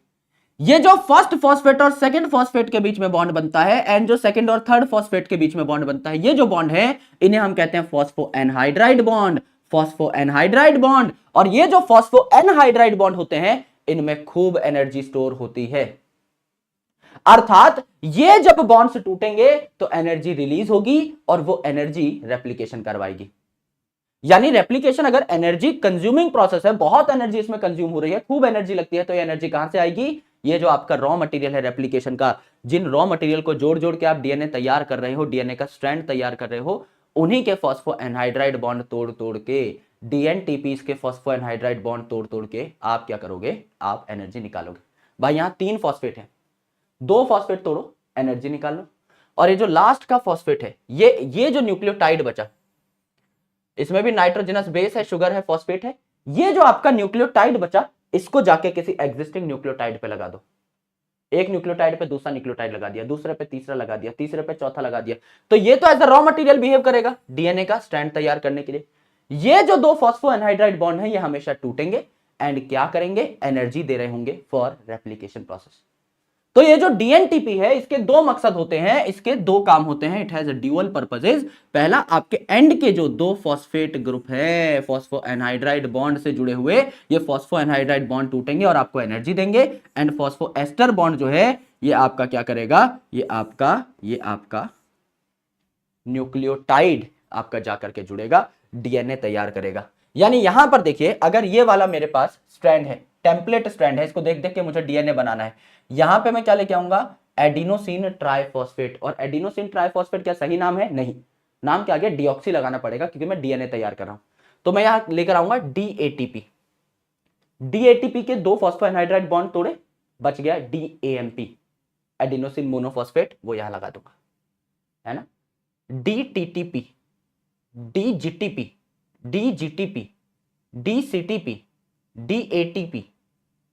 ये जो फर्स्ट फॉस्फेट और सेकंड फॉस्फेट के बीच में बॉन्ड बनता है, एंड जो सेकंड और थर्ड फॉस्फेट के बीच में बॉन्ड बनता है, ये जो बॉन्ड है, इन्हें हम कहते हैं फॉस्फोएनहाइड्राइड बॉन्ड। फॉस्फोएनहाइड्राइड बॉन्ड, और ये जो फॉस्फोएनहाइड्राइड बॉन्ड होते हैं, इनमें खूब एनर्जी स्टोर होती है। अर्थात ये जब बॉन्ड्स टूटेंगे तो एनर्जी रिलीज होगी, और वो एनर्जी रेप्लिकेशन करवाएगी। यानी रेप्लिकेशन अगर एनर्जी कंज्यूमिंग प्रोसेस है, बहुत एनर्जी इसमें कंज्यूम हो रही है, खूब एनर्जी लगती है, तो ये एनर्जी कहां से आएगी? ये जो आपका रॉ मटेरियल है रेप्लिकेशन का, जिन रॉ मटेरियल को जोड़ जोड़ के आप डीएनए तैयार कर रहे हो, डीएनए का स्ट्रैंड तैयार कर रहे हो, उन्हीं के फॉस्फोएनहाइड्राइड बॉन्ड तोड़ तोड़ के, डीएनटीपीस के फॉस्फोएनहाइड्राइड बॉन्ड तोड़ तोड़ के आप क्या करोगे? आप एनर्जी निकालोगे। भाई यहां 3 फॉस्फेट है, 2 फॉस्फेट तोड़ो, एनर्जी निकालो। और ये जो लास्ट का फॉस्फेट है, ये जो न्यूक्लियोटाइड बचा, इसमें भी नाइट्रोजनस बेस है, शुगर है, फॉस्फेट है। ये जो आपका न्यूक्लियोटाइड बचा, इसको जाके किसी एग्जिस्टिंग न्यूक्लियोटाइड पे लगा दो। एक न्यूक्लियोटाइड पे दूसरा न्यूक्लियोटाइड लगा दिया, दूसरे पे तीसरा लगा दिया, तीसरे पे चौथा लगा दिया, तो ये तो as a raw material behave करेगा डीएनए का स्ट्रैंड तैयार करने के लिए। ये जो 2 फॉस्फोएनहाइड्राइड बॉन्ड है, ये हमेशा टूटेंगे एंड क्या करेंगे? एनर्जी दे रहे होंगे फॉर रेप्लिकेशन प्रोसेस। तो ये जो डीएनटीपी है, इसके 2 मकसद होते हैं, इसके 2 काम होते हैं। It has dual purposes. पहला, आपके एंड के जो 2 फॉस्फेट ग्रुप है, फॉस्फोएनहाइड्राइड बॉन्ड से जुड़े हुए, ये फॉस्फोएनहाइड्राइड बॉन्ड टूटेंगे और आपको एनर्जी देंगे। एंड फॉस्फोएस्टर बॉन्ड जो है, ये आपका क्या करेगा? ये आपका न्यूक्लियोटाइड आपका जाकर के जुड़ेगा, डीएनए तैयार करेगा। यानी यहां पर देखिए, अगर ये वाला मेरे पास स्ट्रैंड है, टेम्पलेट स्ट्रैंड है, इसको देख देख के मुझे डीएनए बनाना है, यहां पे मैं क्या लेके आऊंगा? Adenosine triphosphate. और एडिनोसिन ट्राइफॉस्फेट क्या सही नाम है? नहीं, नाम क्या आ गया? डीऑक्सी लगाना पड़ेगा, क्योंकि मैं डीएनए तैयार कर रहा हूं। तो मैं यहां लेकर आऊंगा डीएटीपी। डीएटीपी के 2 फॉस्फोएनहाइड्राइड बॉन्ड तोड़े, बच गया डीएएमपी, एडिनोसिन मोनोफॉस्फेट, वो यहां लगा दूंगा, है ना। डीटीटीपी, डीजीटीपी, डीजीटीपी, डीसीटीपी, डीएटीपी,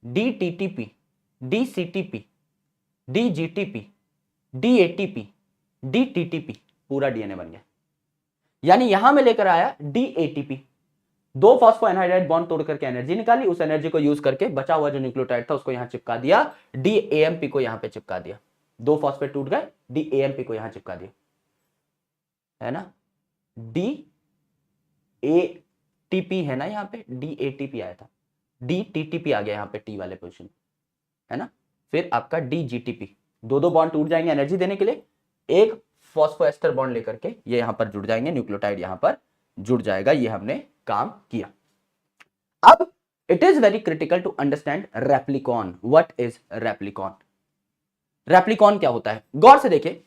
डीटीटीपी, डीसीटीपी, डीजीटीपी, डीएटीपी, डीटीटीपी, पूरा डीएनए बन गया। यानी यहां में लेकर आया डीएटीपी, 2 फॉस्फोएनहाइड्राइड बॉन्ड तोड़ करके एनर्जी निकाली, उस एनर्जी को यूज करके बचा हुआ जो न्यूक्लियोटाइड था उसको यहां चिपका दिया, डीएएमपी को यहां पे चिपका दिया। 2 फॉस्फेट टूट गए, डीएएमपी को यहां चिपका दिया, है ना। डीएटीपी है ना, यहां पे डीएटीपी आया था, डीटीटीपी आ गया यहां पे टी वाले पोजीशन, है ना। फिर आपका डीजीटीपी, 2 बॉन्ड टूट जाएंगे एनर्जी देने के लिए, एक फॉस्फोएस्टर बॉन्ड लेकर के ये यहां पर जुड़ जाएंगे, न्यूक्लियोटाइड यहां पर जुड़ जाएगा। ये हमने काम किया। अब it is very critical to understand replicon. What is replicon? Replicon क्या होता है, गौर से देखिए।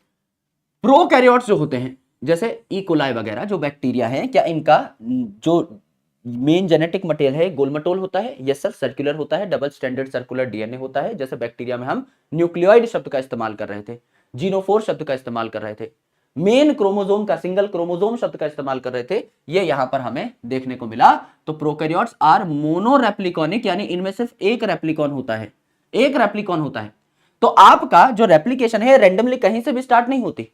प्रोकैरियोट्स जो होते हैं जैसे ई कोलाई वगैरह जो बैक्टीरिया हैं, क्या इनका जो मेन जेनेटिक मटेरियल है गोलमटोल होता है? यस सर, सर्कुलर होता है, डबल स्टैंडर्ड सर्कुलर डीएनए होता है। जैसे बैक्टीरिया में हम न्यूक्लियोइड शब्द का इस्तेमाल कर रहे थे, जीनोफोर शब्द का इस्तेमाल कर रहे थे, मेन क्रोमोसोम का सिंगल क्रोमोसोम शब्द का इस्तेमाल कर रहे थे, ये यहां पर हमें देखने को मिला। तो प्रोकैरियोट्स आर मोनोरेप्लिकॉनिक, यानी इनमें सिर्फ एक रेप्लिकॉन होता है, एक रेप्लिकॉन होता है। तो आपका जो रेप्लिकेशन है रैंडमली कहीं से भी स्टार्ट नहीं होती।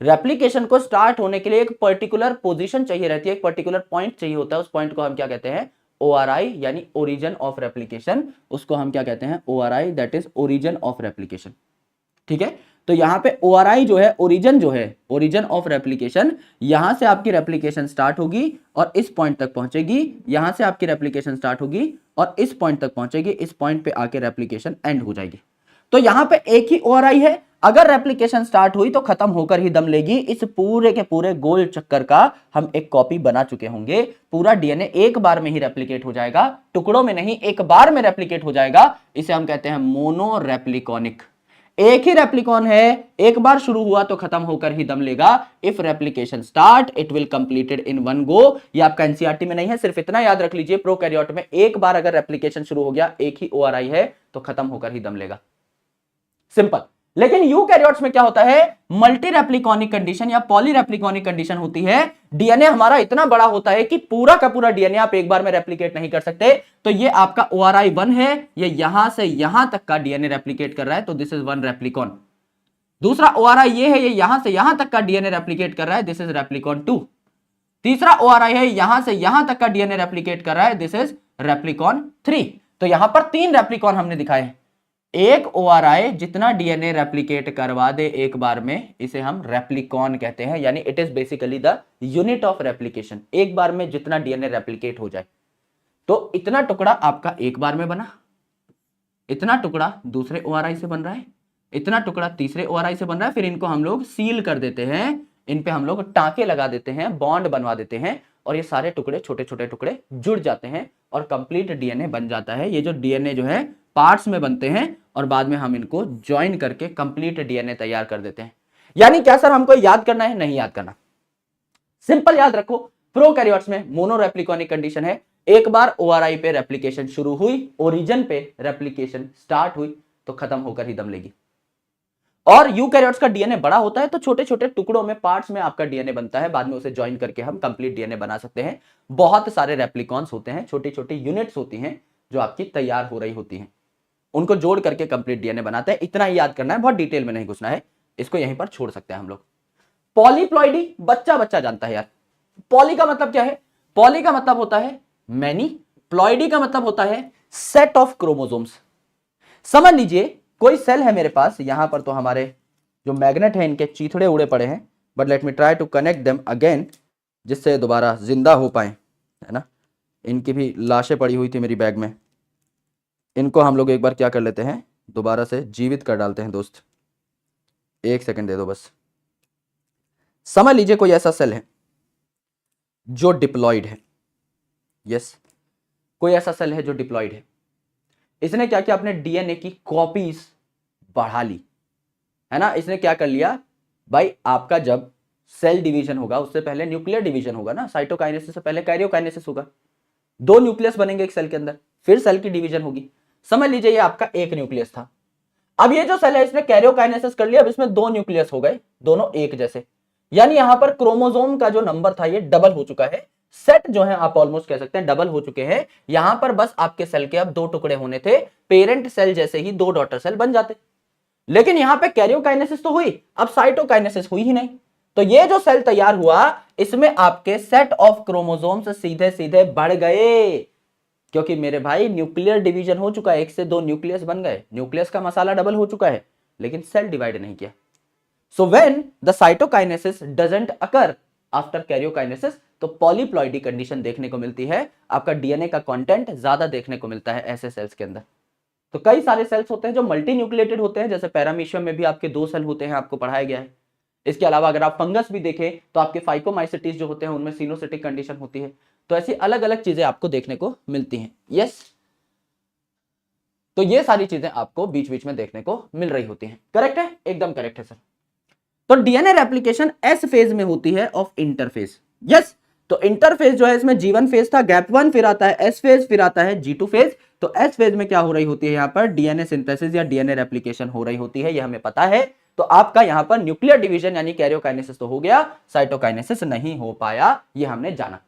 रेप्लिकेशन को स्टार्ट होने के लिए एक पर्टिकुलर पोजीशन चाहिए रहती है, एक पर्टिकुलर पॉइंट चाहिए होता है। उस पॉइंट को हम क्या कहते हैं? ओआरआई, यानी ओरिजिन ऑफ रेप्लिकेशन। उसको हम क्या कहते हैं? ORI, that is origin of replication. ठीक है, तो यहां पे ओआरआई जो है, ओरिजिन जो है, ओरिजिन ऑफ रेप्लिकेशन, यहां से आपकी रेप्लिकेशन स्टार्ट होगी और इस पॉइंट तक पहुंचेगी, यहां से आपकी रेप्लिकेशन स्टार्ट होगी और इस पॉइंट तक पहुंचेगी, इस पॉइंट पे आके रेप्लिकेशन एंड हो जाएगी। तो यहां पे एक ही ओआरआई है, अगर रेप्लिकेशन स्टार्ट हुई तो खत्म होकर ही दम लेगी। इस पूरे के पूरे गोल चक्कर का हम एक कॉपी बना चुके होंगे। पूरा डीएनए एक बार में ही रेप्लिकेट हो जाएगा, टुकड़ों में नहीं, एक बार में रेप्लिकेट हो जाएगा। इसे हम कहते हैं मोनोरेप्लिकॉनिक। एक ही रेप्लिकॉन है, एक बार शुरू हुआ तो खत्म होकर ही दम लेगा। If replication start it will completed in one go. ये आपका एनसीईआरटी में नहीं है, सिर्फ इतना याद रख लीजिए, प्रोकैरियोट में एक बार अगर रेप्लिकेशन शुरू हो गया, एक ही ओआरआई है, तो खत्म होकर ही दम लेगा, सिंपल। लेकिन यूकैरियोट्स में क्या होता है? मल्टी रेप्लिकॉनिक कंडीशन या पॉली रेप्लिकॉनिक कंडीशन होती है। डीएनए हमारा इतना बड़ा होता है कि पूरा का पूरा डीएनए आप एक बार में रेप्लिकेट नहीं कर सकते। तो ये आपका ओआरआई 1 है, ये यहां से यहां तक का डीएनए रेप्लिकेट कर रहा है, तो दिस इज वन रेप्लिकॉन। दूसरा ओआरआई ये है, ये यहां से यहां तक का डीएनए रेप्लिकेट कर रहा है, दिस इज रेप्लिकॉन 2। तीसरा ओआरआई है, यहां से यहां तक का डीएनए रेप्लिकेट कर रहा है, दिस इज रेप्लिकॉन 3। तो यहां पर 3 रेप्लिकॉन हमने दिखाए हैं। एक ओआरआई जितना डीएनए रेप्लिकेट करवा दे एक बार में, इसे हम रेप्लिकॉन कहते हैं, यानी it is basically the unit of replication. एक बार में जितना डीएनए रेप्लिकेट हो जाए, तो इतना टुकड़ा आपका एक बार में बना, इतना टुकड़ा दूसरे ओआरआई से बन रहा है, इतना टुकड़ा तीसरे ओआरआई से बन रहा है। फिर इनको हम लोग सील कर देते हैं, इन पे हम लोग टांके लगा देते हैं, बॉन्ड बनवा देते हैं, और ये सारे टुकड़े छोटे छोटे टुकड़े जुड़ जाते हैं और कंप्लीट डीएनए बन जाता है। ये जो डीएनए जो है पार्ट्स में बनते हैं और बाद में हम इनको ज्वाइन करके कंप्लीट डीएनए तैयार कर देते हैं। यानी क्या सर हमको याद करना है? नहीं याद करना, सिंपल याद रखो। प्रोकैरियोट्स में मोनोरेप्लिकॉनिक कंडीशन है, एक बार ओआरआई पे रेप्लिकेशन शुरू हुई, ओरिजिन पे रेप्लिकेशन स्टार्ट हुई, तो खत्म होकर ही दम लेगी। और यूकैरियोट्स का डीएनए बड़ा होता है, तो छोटे छोटे टुकड़ों में, पार्ट्स में आपका डीएनए बनता है, बाद में उसे ज्वाइन करके हम कंप्लीट डीएनए बना सकते हैं। बहुत सारे रेप्लिकॉन्स होते हैं, छोटी छोटी यूनिट्स होती हैं जो आपकी तैयार हो रही होती हैं, उनको जोड़ करके कंप्लीट डीएनए बनाते हैं। इतना ही याद करना है, बहुत डिटेल में नहीं घुसना है, इसको यहीं पर छोड़ सकते हैं हम लोग। पॉलीप्लॉइडी बच्चा बच्चा जानता है यार। पॉली का मतलब क्या है? पॉली का मतलब होता है मैनी, प्लॉइडी का मतलब होता है सेट ऑफ क्रोमोसोम्स। समझ लीजिए कोई सेल है मेरे पास, यहां पर तो हमारे जो मैग्नेट है इनके चीथड़े उड़े पड़े हैं, but let me try to connect them again, जिससे दोबारा जिंदा हो पाए, है ना। इनकी भी लाशें पड़ी हुई थी मेरी बैग में, इनको हम लोग एक बार क्या कर लेते हैं, दोबारा से जीवित कर डालते हैं दोस्त। एक सेकंड दे दो बस। समझ लीजिए कोई ऐसा सेल है जो डिप्लॉइड है, यस, कोई ऐसा सेल है जो डिप्लॉइड है। इसने क्या किया? अपने डीएनए की कॉपीज बढ़ा ली, है ना। इसने क्या कर लिया भाई, आपका जब सेल डिवीजन होगा उससे पहले न्यूक्लियर डिवीजन होगा ना, साइटोकाइनेसिस से पहले कैरियोकाइनेसिस होगा, 2 न्यूक्लियस बनेंगे एक सेल के अंदर, फिर सेल की डिवीजन होगी। समझ लीजिए ये आपका एक न्यूक्लियस था, अब ये जो सेल है इसने कैरियोकाइनेसिस कर लिया, अब इसमें 2 न्यूक्लियस हो गए, दोनों एक जैसे, यानी यहां पर क्रोमोसोम का जो नंबर था ये डबल हो चुका है। सेट जो है आप ऑलमोस्ट कह सकते हैं डबल हो चुके हैं। यहां पर बस आपके सेल के अब 2 टुकड़े होने थे, पेरेंट सेल जैसे ही 2 डॉटर सेल बन जाते, लेकिन यहां पे कैरियोकाइनेसिस तो हुई, अब साइटोकाइनेसिस हुई ही नहीं। तो ये जो सेल तैयार हुआ इसमें आपके सेट ऑफ क्रोमोसोम्स सीधे सीधे बढ़ गए, क्योंकि मेरे भाई न्यूक्लियर डिवीजन हो चुका है, 1 से 2 न्यूक्लियस बन गए, न्यूक्लियस का मसाला डबल हो चुका है, लेकिन सेल डिवाइड नहीं किया। So when the cytokinesis doesn't occur after karyokinesis, तो पॉलीप्लॉइडी कंडीशन देखने को मिलती है, आपका डीएनए का कंटेंट ज्यादा देखने को मिलता है ऐसे सेल्स के अंदर। तो कई सारे सेल्स होते हैं जो मल्टी न्यूक्लिएटेड होते हैं, जैसे पैरामीशियम में भी आपके 2 सेल होते हैं, आपको पढ़ाया गया है। इसके अलावा अगर आप फंगस भी देखें तो आपके फाइकोमाइसिटीज जो होते हैं उनमें सिनोसिटिक कंडीशन होती है। तो ऐसी अलग अलग चीजें आपको देखने को मिलती हैं। यस, तो ये सारी चीजें आपको बीच बीच में देखने को मिल रही होती हैं। करेक्ट है, एकदम करेक्ट है सर। तो डीएनए रेप्लिकेशन एस फेज में होती है ऑफ इंटरफेज। यस, तो इंटरफेज जो है इसमें G1 फेज था, गैप 1, फिर आता है एस फेज, फिर आता है G2 फेज। तो एस फेज में क्या हो रही होती है, यहां पर डीएनए सिंथेसिस या डीएनए रेप्लिकेशन हो रही होती है, ये हमें पता है। तो आपका यहां पर न्यूक्लियर डिवीजन यानी कैरियोकाइनेसिस तो हो गया, साइटोकाइनेसिस नहीं हो पाया, ये हमने जाना।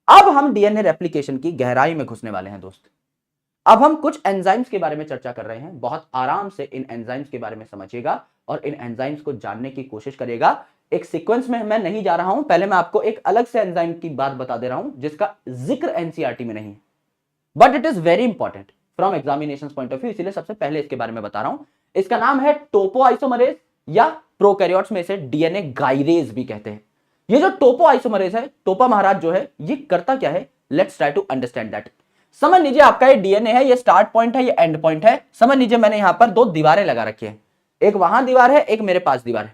अब हम डीएनए रेप्लिकेशन की गहराई में घुसने वाले हैं दोस्त। अब हम कुछ एंजाइम्स के बारे में चर्चा कर रहे हैं। बहुत आराम से इन एंजाइम्स के बारे में समझिएगा और इन एंजाइम्स को जानने की कोशिश करिएगा। एक सीक्वेंस में मैं नहीं जा रहा हूं, पहले मैं आपको एक अलग से एंजाइम की बात बता दे रहा हूं जिसका जिक्र एनसीईआरटी में नहीं है, but it is very important from examination point of view, इसीलिए सबसे पहले इसके बारे में बता रहा हूं। इसका नाम है टोपो आइसोमरेज या प्रोकैरियोट्स में इसे डीएनए गाइरेज भी कहते हैं। ये जो टोपो आइसोमरेज है, टोपा महाराज जो है, ये करता क्या है, let's try to understand that. समझ लीजिए आपका ये डीएनए है, ये स्टार्ट पॉइंट है, ये एंड पॉइंट है। समझ लीजिए मैंने यहां पर दो दीवारें लगा रखी है, एक वहां दीवार है, एक मेरे पास दीवार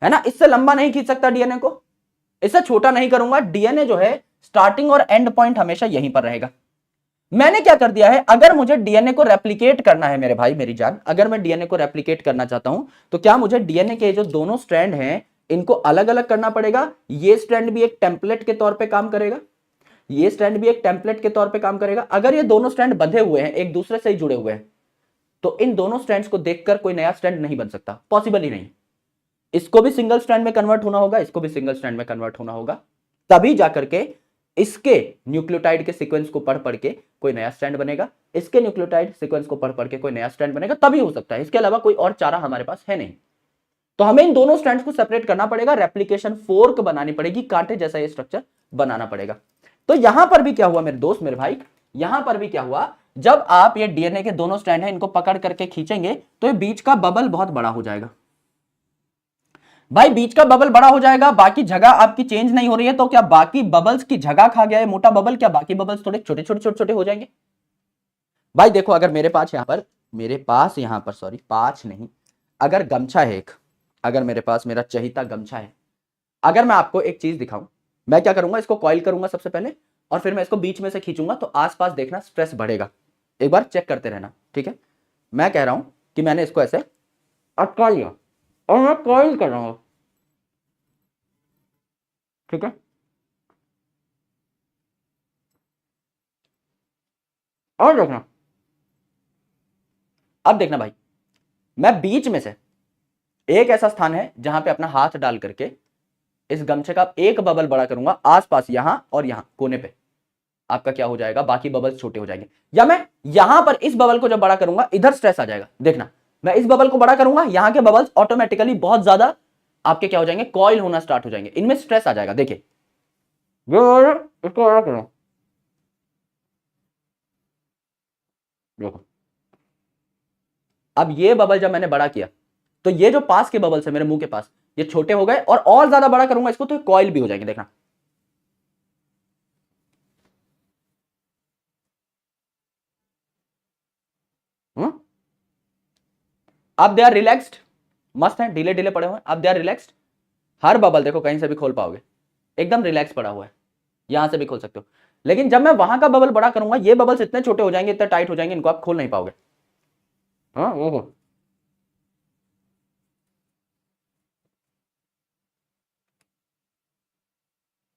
है ना। इससे लंबा नहीं खींच सकता डीएनए को, इससे छोटा नहीं करूंगा। डीएनए जो है स्टार्टिंग और एंड पॉइंट हमेशा यहीं पर रहेगा। मैंने क्या कर दिया है, अगर मुझे डीएनए को रेप्लिकेट करना है मेरे भाई मेरी जान, अगर मैं डीएनए को रेप्लिकेट करना चाहता हूं तो क्या मुझे डीएनए के जो दोनों स्ट्रैंड हैं इनको अलग अलग करना पड़ेगा। ये स्ट्रैंड भी एक टेम्पलेट के तौर पे काम करेगा, ये स्ट्रैंड भी एक टेम्पलेट के तौर पे काम करेगा। अगर ये दोनों स्ट्रैंड बंधे हुए हैं, एक दूसरे से ही जुड़े हुए हैं, तो इन दोनों स्ट्रैंड्स को देखकर कोई नया स्ट्रैंड नहीं बन सकता, पॉसिबल ही नहीं। इसको भी सिंगल स्ट्रैंड में कन्वर्ट होना होगा, इसको भी सिंगल स्ट्रैंड में कन्वर्ट होना होगा, तभी जाकर के इसके न्यूक्लियोटाइड के सीक्वेंस को पढ़ के कोई नया स्ट्रैंड बनेगा, इसके न्यूक्लियोटाइड सीक्वेंस को पढ़ के कोई नया स्ट्रैंड बनेगा, तभी हो सकता है। इसके अलावा कोई और चारा हमारे पास है नहीं। तो हमें इन दोनों स्ट्रैंड्स को सेपरेट करना पड़ेगा, रेप्लिकेशन फोर्क बनानी पड़ेगी, कांटे जैसा ये स्ट्रक्चर बनाना पड़ेगा। तो यहां पर भी क्या हुआ मेरे दोस्त मेरे भाई, यहां पर भी क्या हुआ, जब आप ये डीएनए के दोनों स्ट्रैंड हैं इनको पकड़ करके खींचेंगे तो ये बीच का बबल बहुत बड़ा हो जाएगा। भाई बीच का बबल बड़ा हो जाएगा, बाकी जगह आपकी चेंज नहीं हो रही है, तो क्या बाकी बबल्स की जगह खा गया है मोटा बबल, क्या बाकी बबल्स थोड़े छोटे छोटे छोटे छोटे हो जाएंगे। भाई देखो, अगर मेरे पास यहां पर सॉरी पांच नहीं, अगर गमछा है एक, अगर मेरे पास मेरा चहिता गमछा है, अगर मैं आपको एक चीज दिखाऊं, मैं क्या करूंगा, इसको कॉइल करूंगा सबसे पहले और फिर मैं इसको बीच में से खींचूंगा, तो आसपास देखना स्ट्रेस बढ़ेगा, एक बार चेक करते रहना, ठीक है। मैं कह रहा हूं कि मैंने इसको ऐसे अटका लिया और मैं कॉइल कर रहा हूं, ठीक है। और देखना, अब देखना भाई, मैं बीच में से एक ऐसा स्थान है जहां पे अपना हाथ डाल करके इस गमछे का एक बबल बड़ा करूंगा, आसपास यहां और यहां कोने पे आपका क्या हो जाएगा, बाकी बबल्स छोटे हो जाएंगे। या मैं यहां पर इस बबल को जब बड़ा करूंगा, इधर स्ट्रेस आ जाएगा, देखना मैं इस बबल को बड़ा करूंगा, यहां के बबल्स ऑटोमेटिकली बहुत ज्यादा आपके क्या हो जाएंगे, कॉइल होना स्टार्ट हो जाएंगे, इनमें स्ट्रेस आ जाएगा। देखिए इसको बड़ा करो, देखो अब ये बबल जब मैंने बड़ा किया तो ये जो पास के बबल्स है मेरे मुंह के पास, ये छोटे हो गए, और ज्यादा बड़ा करूंगा इसको तो कॉइल भी हो जाएंगे, देखना। अब दे आर रिलैक्स्ड, मस्त है, ढीले ढीले पड़े हुए, अब दे आर रिलैक्स्ड। हर बबल देखो कहीं से भी खोल पाओगे, एकदम रिलैक्स पड़ा हुआ है, यहां से भी खोल सकते हो। लेकिन जब मैं वहां का बबल बड़ा करूंगा, ये बबल्स इतने छोटे हो जाएंगे, इतने टाइट हो जाएंगे, इनको आप खोल नहीं पाओगे। हाँ वो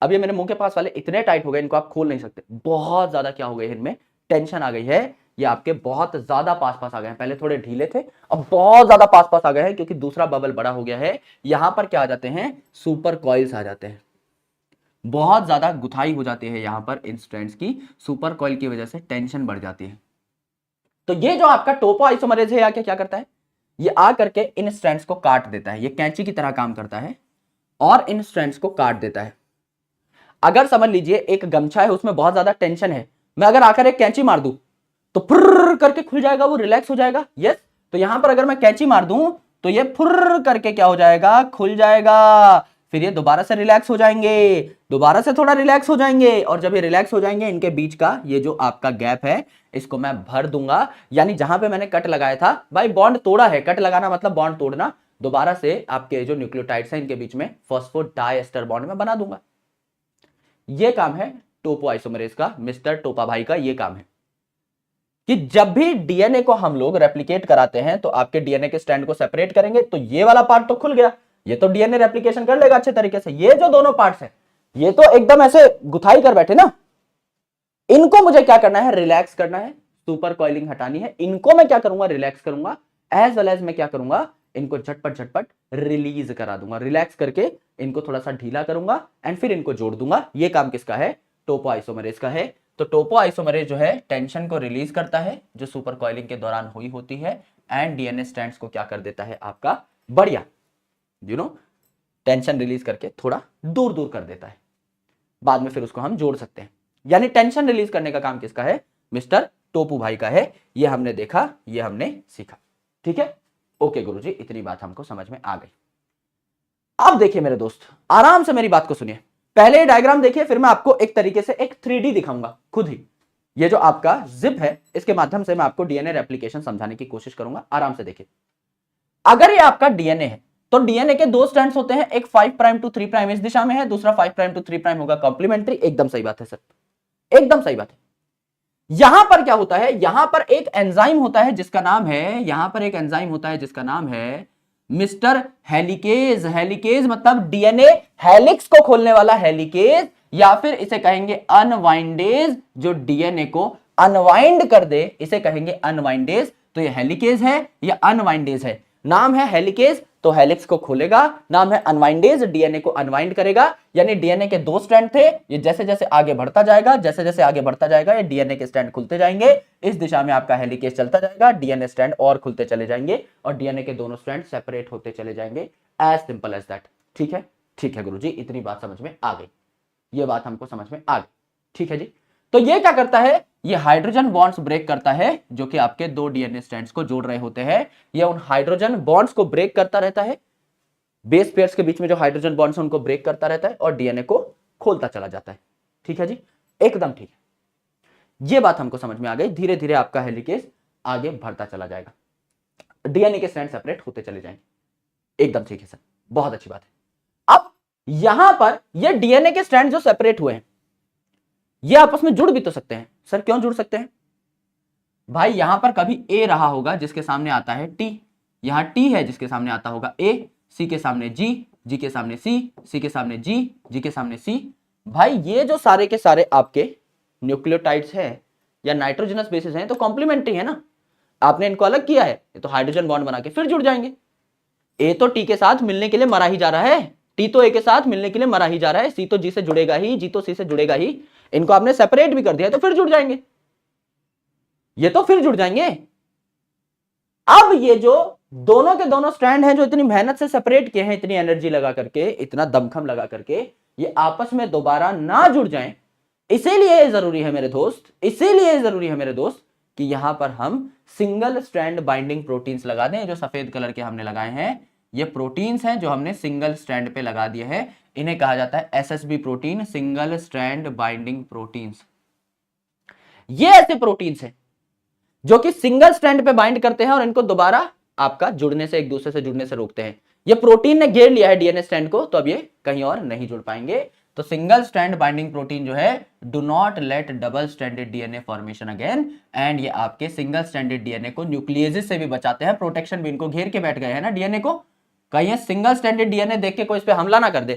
अब ये मेरे मुंह के पास वाले इतने टाइट हो गए, इनको आप खोल नहीं सकते, बहुत ज्यादा क्या हो गई है इनमें, टेंशन आ गई है, ये आपके बहुत ज्यादा पास पास आ गए हैं। पहले थोड़े ढीले थे, अब बहुत ज्यादा पास पास आ गए हैं, क्योंकि दूसरा बबल बड़ा हो गया है। यहां पर क्या आ जाते हैं, सुपर कॉइल्स आ जाते हैं, बहुत ज्यादा गुथाई हो जाती है यहां पर इन स्ट्रैंड्स की, सुपर कॉइल की वजह से टेंशन बढ़ जाती है। तो ये जो आपका टोपो आइसोमरेज है, या क्या करता है, ये आ करके इन स्ट्रैंड्स को काट देता है, ये कैंची की तरह काम करता है और इन स्ट्रैंड्स को काट देता है। अगर समझ लीजिए एक गमछा है, उसमें बहुत ज्यादा टेंशन है, मैं अगर आकर एक कैंची मार दूं तो फुर्र करके खुल जाएगा, वो रिलैक्स हो जाएगा। यस, तो यहां पर अगर मैं कैंची मार दूं तो ये फुर्र करके क्या हो जाएगा, खुल जाएगा, फिर ये दोबारा से रिलैक्स हो जाएंगे, दोबारा से थोड़ा रिलैक्स हो जाएंगे, और जब ये रिलैक्स हो जाएंगे, इनके बीच का ये जो आपका गैप है इसको मैं भर दूंगा। यानी जहां पे मैंने कट लगाया था, भाई बॉन्ड तोड़ा है, कट लगाना मतलब बॉन्ड तोड़ना, दोबारा से आपके जो न्यूक्लियोटाइड्स हैं इनके बीच में फॉस्फोडाइएस्टर बॉन्ड में बना दूंगा। ये काम है टोपो आइसोमरेज का, मिस्टर टोपा भाई का ये काम है। कि जब भी डीएनए को हम लोग रेप्लिकेट कराते हैं तो आपके डीएनए के स्ट्रैंड को सेपरेट करेंगे, तो ये वाला पार्ट तो खुल गया, ये तो डीएनए रेप्लिकेशन कर लेगा अच्छे तरीके से। ये जो दोनों पार्ट्स हैं ये तो एकदम ऐसे गुथाई कर बैठे ना, इनको मुझे क्या करना है, रिलैक्स करना है, सुपर कॉइलिंग हटानी है। इनको मैं क्या करूंगा, रिलैक्स करूंगा, एज वेल एज मैं क्या करूंगा, इनको झटपट झटपट रिलीज करा दूंगा, रिलैक्स करके इनको थोड़ा सा ढीला करूंगा एंड फिर इनको जोड़ दूंगा। ये काम किसका है, टोपोआइसोमरेज का है। तो टोपोआइसोमरेज जो है टेंशन को रिलीज करता है जो सुपर कॉइलिंग के दौरान हुई होती है, एंड डीएनए स्ट्रैंड्स को क्या कर देता है आपका, बढ़िया टेंशन रिलीज करके थोड़ा दूर दूर कर देता है। बाद में फिर उसको हम जोड़ सकते हैं। यानी टेंशन रिलीज करने का काम किसका है, मिस्टर टोपू भाई का है। ये हमने देखा, ये हमने सीखा। ठीक है, ओके गुरुजी, इतनी बात हमको समझ में आ गई। अब देखिए मेरे दोस्त, आराम से मेरी बात को सुनिए। पहले डायग्राम देखिए, फिर मैं आपको एक तरीके से एक 3D दिखाऊंगा खुद ही। ये जो आपका जिप है, इसके माध्यम से मैं आपको डीएनए रेप्लिकेशन समझाने की कोशिश करूंगा। आराम से देखिए। अगर ये आपका डीएनए है तो डीएनए के दो स्ट्रैंड्स होते हैं, एक 5 प्राइम टू 3 प्राइम इस दिशा में है, दूसरा 5 प्राइम टू 3 प्राइम होगा कॉम्प्लीमेंट्री। एकदम सही बात है सर, एकदम सही बात है। यहां पर क्या होता है, यहां पर एक एंजाइम होता है जिसका नाम है, यहां पर एक एंजाइम होता है जिसका नाम है मिस्टर हेलिकेज। हेलिकेज मतलब डीएनए हेलिक्स को खोलने वाला हेलिकेज, या फिर इसे कहेंगे अनवाइंडेज। जो डीएनए को अनवाइंड कर दे इसे कहेंगे अनवाइंडेज। तो ये हेलिकेज है या अनवाइंडेज है। नाम है हेलिकेज तो हेलिक्स को खोलेगा, नाम है अनवाइंडेज डीएनए को अनवाइंड करेगा। यानी डीएनए के दो स्ट्रैंड थे, ये जैसे जैसे आगे बढ़ता जाएगा, जैसे जैसे आगे बढ़ता जाएगा ये डीएनए के स्ट्रैंड खुलते जाएंगे। इस दिशा में आपका हेलिकेज चलता जाएगा, डीएनए स्ट्रैंड और खुलते चले जाएंगे और डीएनए के दोनों स्ट्रैंड सेपरेट होते चले जाएंगे। As simple as that. ठीक है, ठीक है गुरुजी, इतनी बात समझ में आ गई, ये बात हमको समझ में आ गई। ठीक है जी। तो ये क्या करता है, ये हाइड्रोजन बॉन्ड्स ब्रेक करता है जो कि आपके दो डीएनए स्ट्रैंड्स को जोड़ रहे होते हैं। ये उन हाइड्रोजन बॉन्ड्स को ब्रेक करता रहता है, बेस पेयर्स के बीच में जो हाइड्रोजन बॉन्ड्स हैं उनको ब्रेक करता रहता है और डीएनए को खोलता चला जाता है। ठीक है जी, एकदम ठीक है। ये बात हमको समझ में आ गई। धीरे धीरे आपका हेलिकेज आगे बढ़ता चला जाएगा, डीएनए के स्ट्रैंड सेपरेट होते चले जाएंगे। एकदम ठीक है सर, बहुत अच्छी बात है। अब यहां पर ये डीएनए के स्ट्रैंड जो सेपरेट हुए हैं ये आपस में जुड़ भी तो सकते हैं। सर क्यों जुड़ सकते हैं भाई, यहां पर कभी ए रहा होगा जिसके सामने आता है टी, यहां टी है जिसके सामने आता होगा ए, सी के सामने जी, जी के सामने सी, सी के सामने जी, जी के सामने सी। भाई ये जो सारे के सारे आपके न्यूक्लियोटाइड्स हैं या नाइट्रोजनस बेसिस हैं तो कॉम्प्लीमेंट्री है ना, आपने इनको अलग किया है, ये तो हाइड्रोजन बॉन्ड बना के फिर जुड़ जाएंगे। ए तो टी के साथ मिलने के लिए मरा ही जा रहा है, टी तो ए के साथ मिलने के लिए मरा ही जा रहा है, सी तो जी से जुड़ेगा ही, जी तो सी से जुड़ेगा ही। इनको आपने सेपरेट भी कर दिया तो फिर जुड़ जाएंगे, ये तो फिर जुड़ जाएंगे। अब ये जो दोनों के दोनों स्ट्रैंड हैं जो इतनी मेहनत से सेपरेट किए हैं, इतनी एनर्जी लगा करके, इतना दमखम लगा करके, ये आपस में दोबारा ना जुड़ जाएं, इसीलिए जरूरी है मेरे दोस्त, इसीलिए जरूरी है मेरे दोस्त कि यहां पर हम सिंगल स्ट्रैंड बाइंडिंग प्रोटीन्स लगा दें। जो सफेद कलर के हमने लगाए हैं ये प्रोटीन्स हैं जो हमने सिंगल स्ट्रैंड पे लगा दिए हैं, इन्हें कहा जाता है SSB protein, single strand binding proteins. ये ऐसे प्रोटीन्स हैं जो कि सिंगल स्ट्रैंड पे बाइंड करते हैं और इनको दोबारा आपका जुड़ने से, एक दूसरे से जुड़ने से रोकते हैं। ये प्रोटीन ने घेर लिया है डीएनए स्ट्रैंड को, तो अब ये कहीं और नहीं जुड़ पाएंगे। तो सिंगल स्ट्रैंड बाइंडिंग प्रोटीन जो है do not let double stranded DNA formation again, and ये आपके सिंगल स्ट्रैंडेड डीएनए को न्यूक्लियेसिस से भी बचाते हैं। प्रोटेक्शन भी इनको घेर के बैठ गए हैं ना डीएनए को, कहीं सिंगल स्ट्रैंडेड डीएनए देख के कोई इस पे हमला ना कर दे,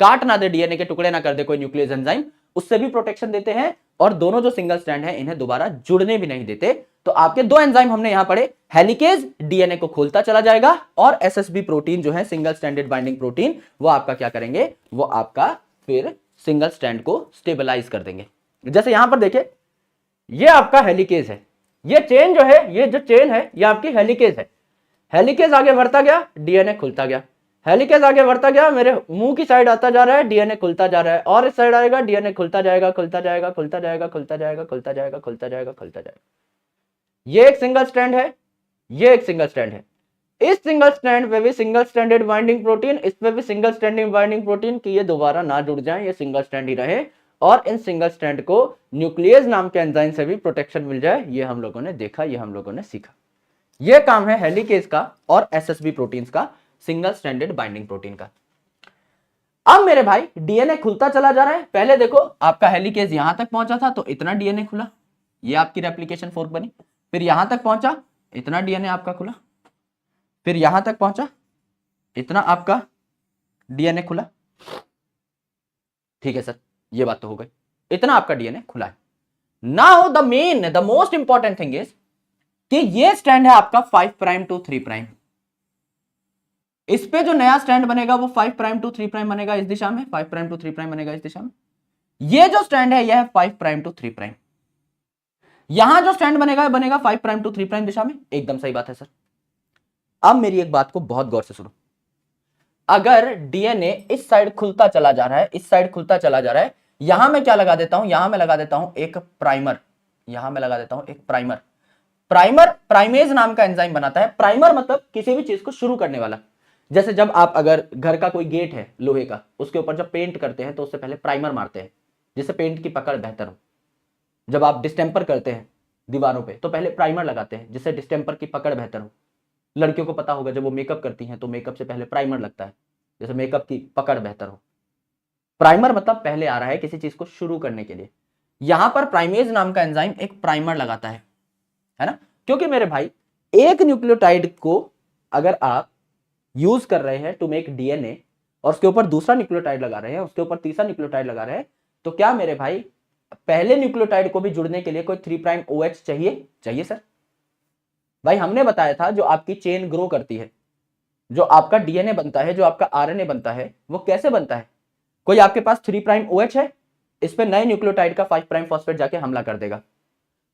काट ना दे, डीएनए के टुकड़े ना कर दे कोई न्यूक्लियस एंजाइम, उससे भी प्रोटेक्शन देते हैं। और दोनों जो सिंगल स्ट्रैंड है इन्हें दोबारा जुड़ने भी नहीं देते। तो आपके दो एंजाइम हमने यहां पढ़े, हेलिकेज डीएनए को खोलता चला जाएगा और एसएसबी प्रोटीन जो है सिंगल स्ट्रैंडेड बाइंडिंग प्रोटीन, वो आपका क्या करेंगे, वो आपका फिर सिंगल स्ट्रैंड को स्टेबलाइज कर देंगे। जैसे यहां पर देखिए ये आपका हेलिकेज है, ये चेन जो है, ये जो चेन है ये आपकी हेलिकेज है। हेलिकेज आगे बढ़ता गया, डीएनए खुलता गया, हेलिकेज आगे बढ़ता गया, मेरे मुंह की साइड आता जा रहा है, डीएनए खुलता जा रहा है, और इस साइड आएगा डीएनए खुलता जाएगा, खुलता जाएगा, खुलता जाएगा, खुलता जाएगा, खुलता जाएगा, खुलता जाएगा, खुलता जाएगा। ये एक सिंगल स्ट्रैंड है, ये एक सिंगल स्ट्रैंड है। इस सिंगल स्ट्रैंड पे भी सिंगल स्ट्रैंडेड बाइंडिंग प्रोटीन, इस पे भी सिंगल स्ट्रैंडिंग बाइंडिंग प्रोटीन, कि ये दोबारा ना जुड़ जाए, ये सिंगल स्ट्रैंड ही रहे और इन सिंगल स्ट्रैंड को न्यूक्लियस नाम के एंजाइम से भी प्रोटेक्शन मिल जाए। ये हम लोगों ने देखा, ये हम लोगों ने सीखा। ये काम है हेलिकेज का और एसएसबी प्रोटीन्स का, सिंगल स्ट्रैंडेड बाइंडिंग प्रोटीन का। अब मेरे भाई डीएनए खुलता चला जा रहा है। पहले देखो आपका हेलिकेज यहां तक पहुंचा था तो इतना डीएनए खुला, ये आपकी रेप्लिकेशन फोर्क बनी, फिर यहां तक पहुंचा, इतना डीएनए आपका खुला, फिर यहां तक पहुंचा, इतना आपका डीएनए खुला। ठीक है सर, ये बात तो हो गई, इतना आपका डीएनए खुला है। Now the most important thing is कि ये स्ट्रैंड है आपका 5 प्राइम टू 3 प्राइम। इस पे जो नया स्ट्रैंड बनेगा वो 5 प्राइम टू 3 प्राइम बनेगा इस दिशा में, 5 प्राइम टू 3 प्राइम बनेगा इस दिशा में। ये जो स्ट्रैंड है यह है 5 प्राइम टू 3 प्राइम। यहां जो स्ट्रैंड बनेगा बनेगा 5 प्राइम टू 3 प्राइम दिशा में। एकदम सही बात है सर। अब मेरी एक बात को बहुत गौर से सुनो, अगर डीएनए इस साइड खुलता चला जा रहा है, इस साइड खुलता चला जा रहा है, यहां मैं क्या लगा देता हूं, यहां मैं लगा देता हूं एक प्राइमर, यहां मैं लगा देता हूं एक प्राइमर। प्राइमर प्राइमेज नाम का एंजाइम बनाता है। प्राइमर मतलब किसी भी चीज को शुरू करने वाला। जैसे जब आप अगर घर का कोई गेट है लोहे का, उसके ऊपर जब पेंट करते हैं तो उससे पहले प्राइमर मारते हैं जिससे पेंट की पकड़ बेहतर हो। जब आप डिस्टेंपर करते हैं दीवारों पे तो पहले प्राइमर लगाते हैं जिससे डिस्टेंपर की पकड़ बेहतर हो। लड़कियों को पता होगा जब वो मेकअप करती हैं तो मेकअप से पहले प्राइमर लगता है जैसे मेकअप की पकड़ बेहतर हो। प्राइमर मतलब पहले आ रहा है किसी चीज को शुरू करने के लिए। यहां पर प्राइमेज नाम का एंजाइम एक प्राइमर लगाता है ना। क्योंकि मेरे भाई एक न्यूक्लियोटाइड को अगर आप यूज कर रहे हैं टू मेक डीएनए और उसके ऊपर दूसरा न्यूक्लियोटाइड लगा रहे हैं, उसके ऊपर तीसरा न्यूक्लियोटाइड लगा रहे हैं, तो क्या मेरे भाई पहले न्यूक्लियोटाइड को भी जुड़ने के लिए कोई 3 प्राइम OH चाहिए? चाहिए सर। भाई हमने बताया था जो आपकी चेन ग्रो करती है, जो आपका डीएनए बनता है, जो आपका आरएनए बनता है, वो कैसे बनता है? कोई आपके पास 3 प्राइम OH है, इस पे नए न्यूक्लियोटाइड का 5 प्राइम फॉस्फेट जाके हमला कर देगा।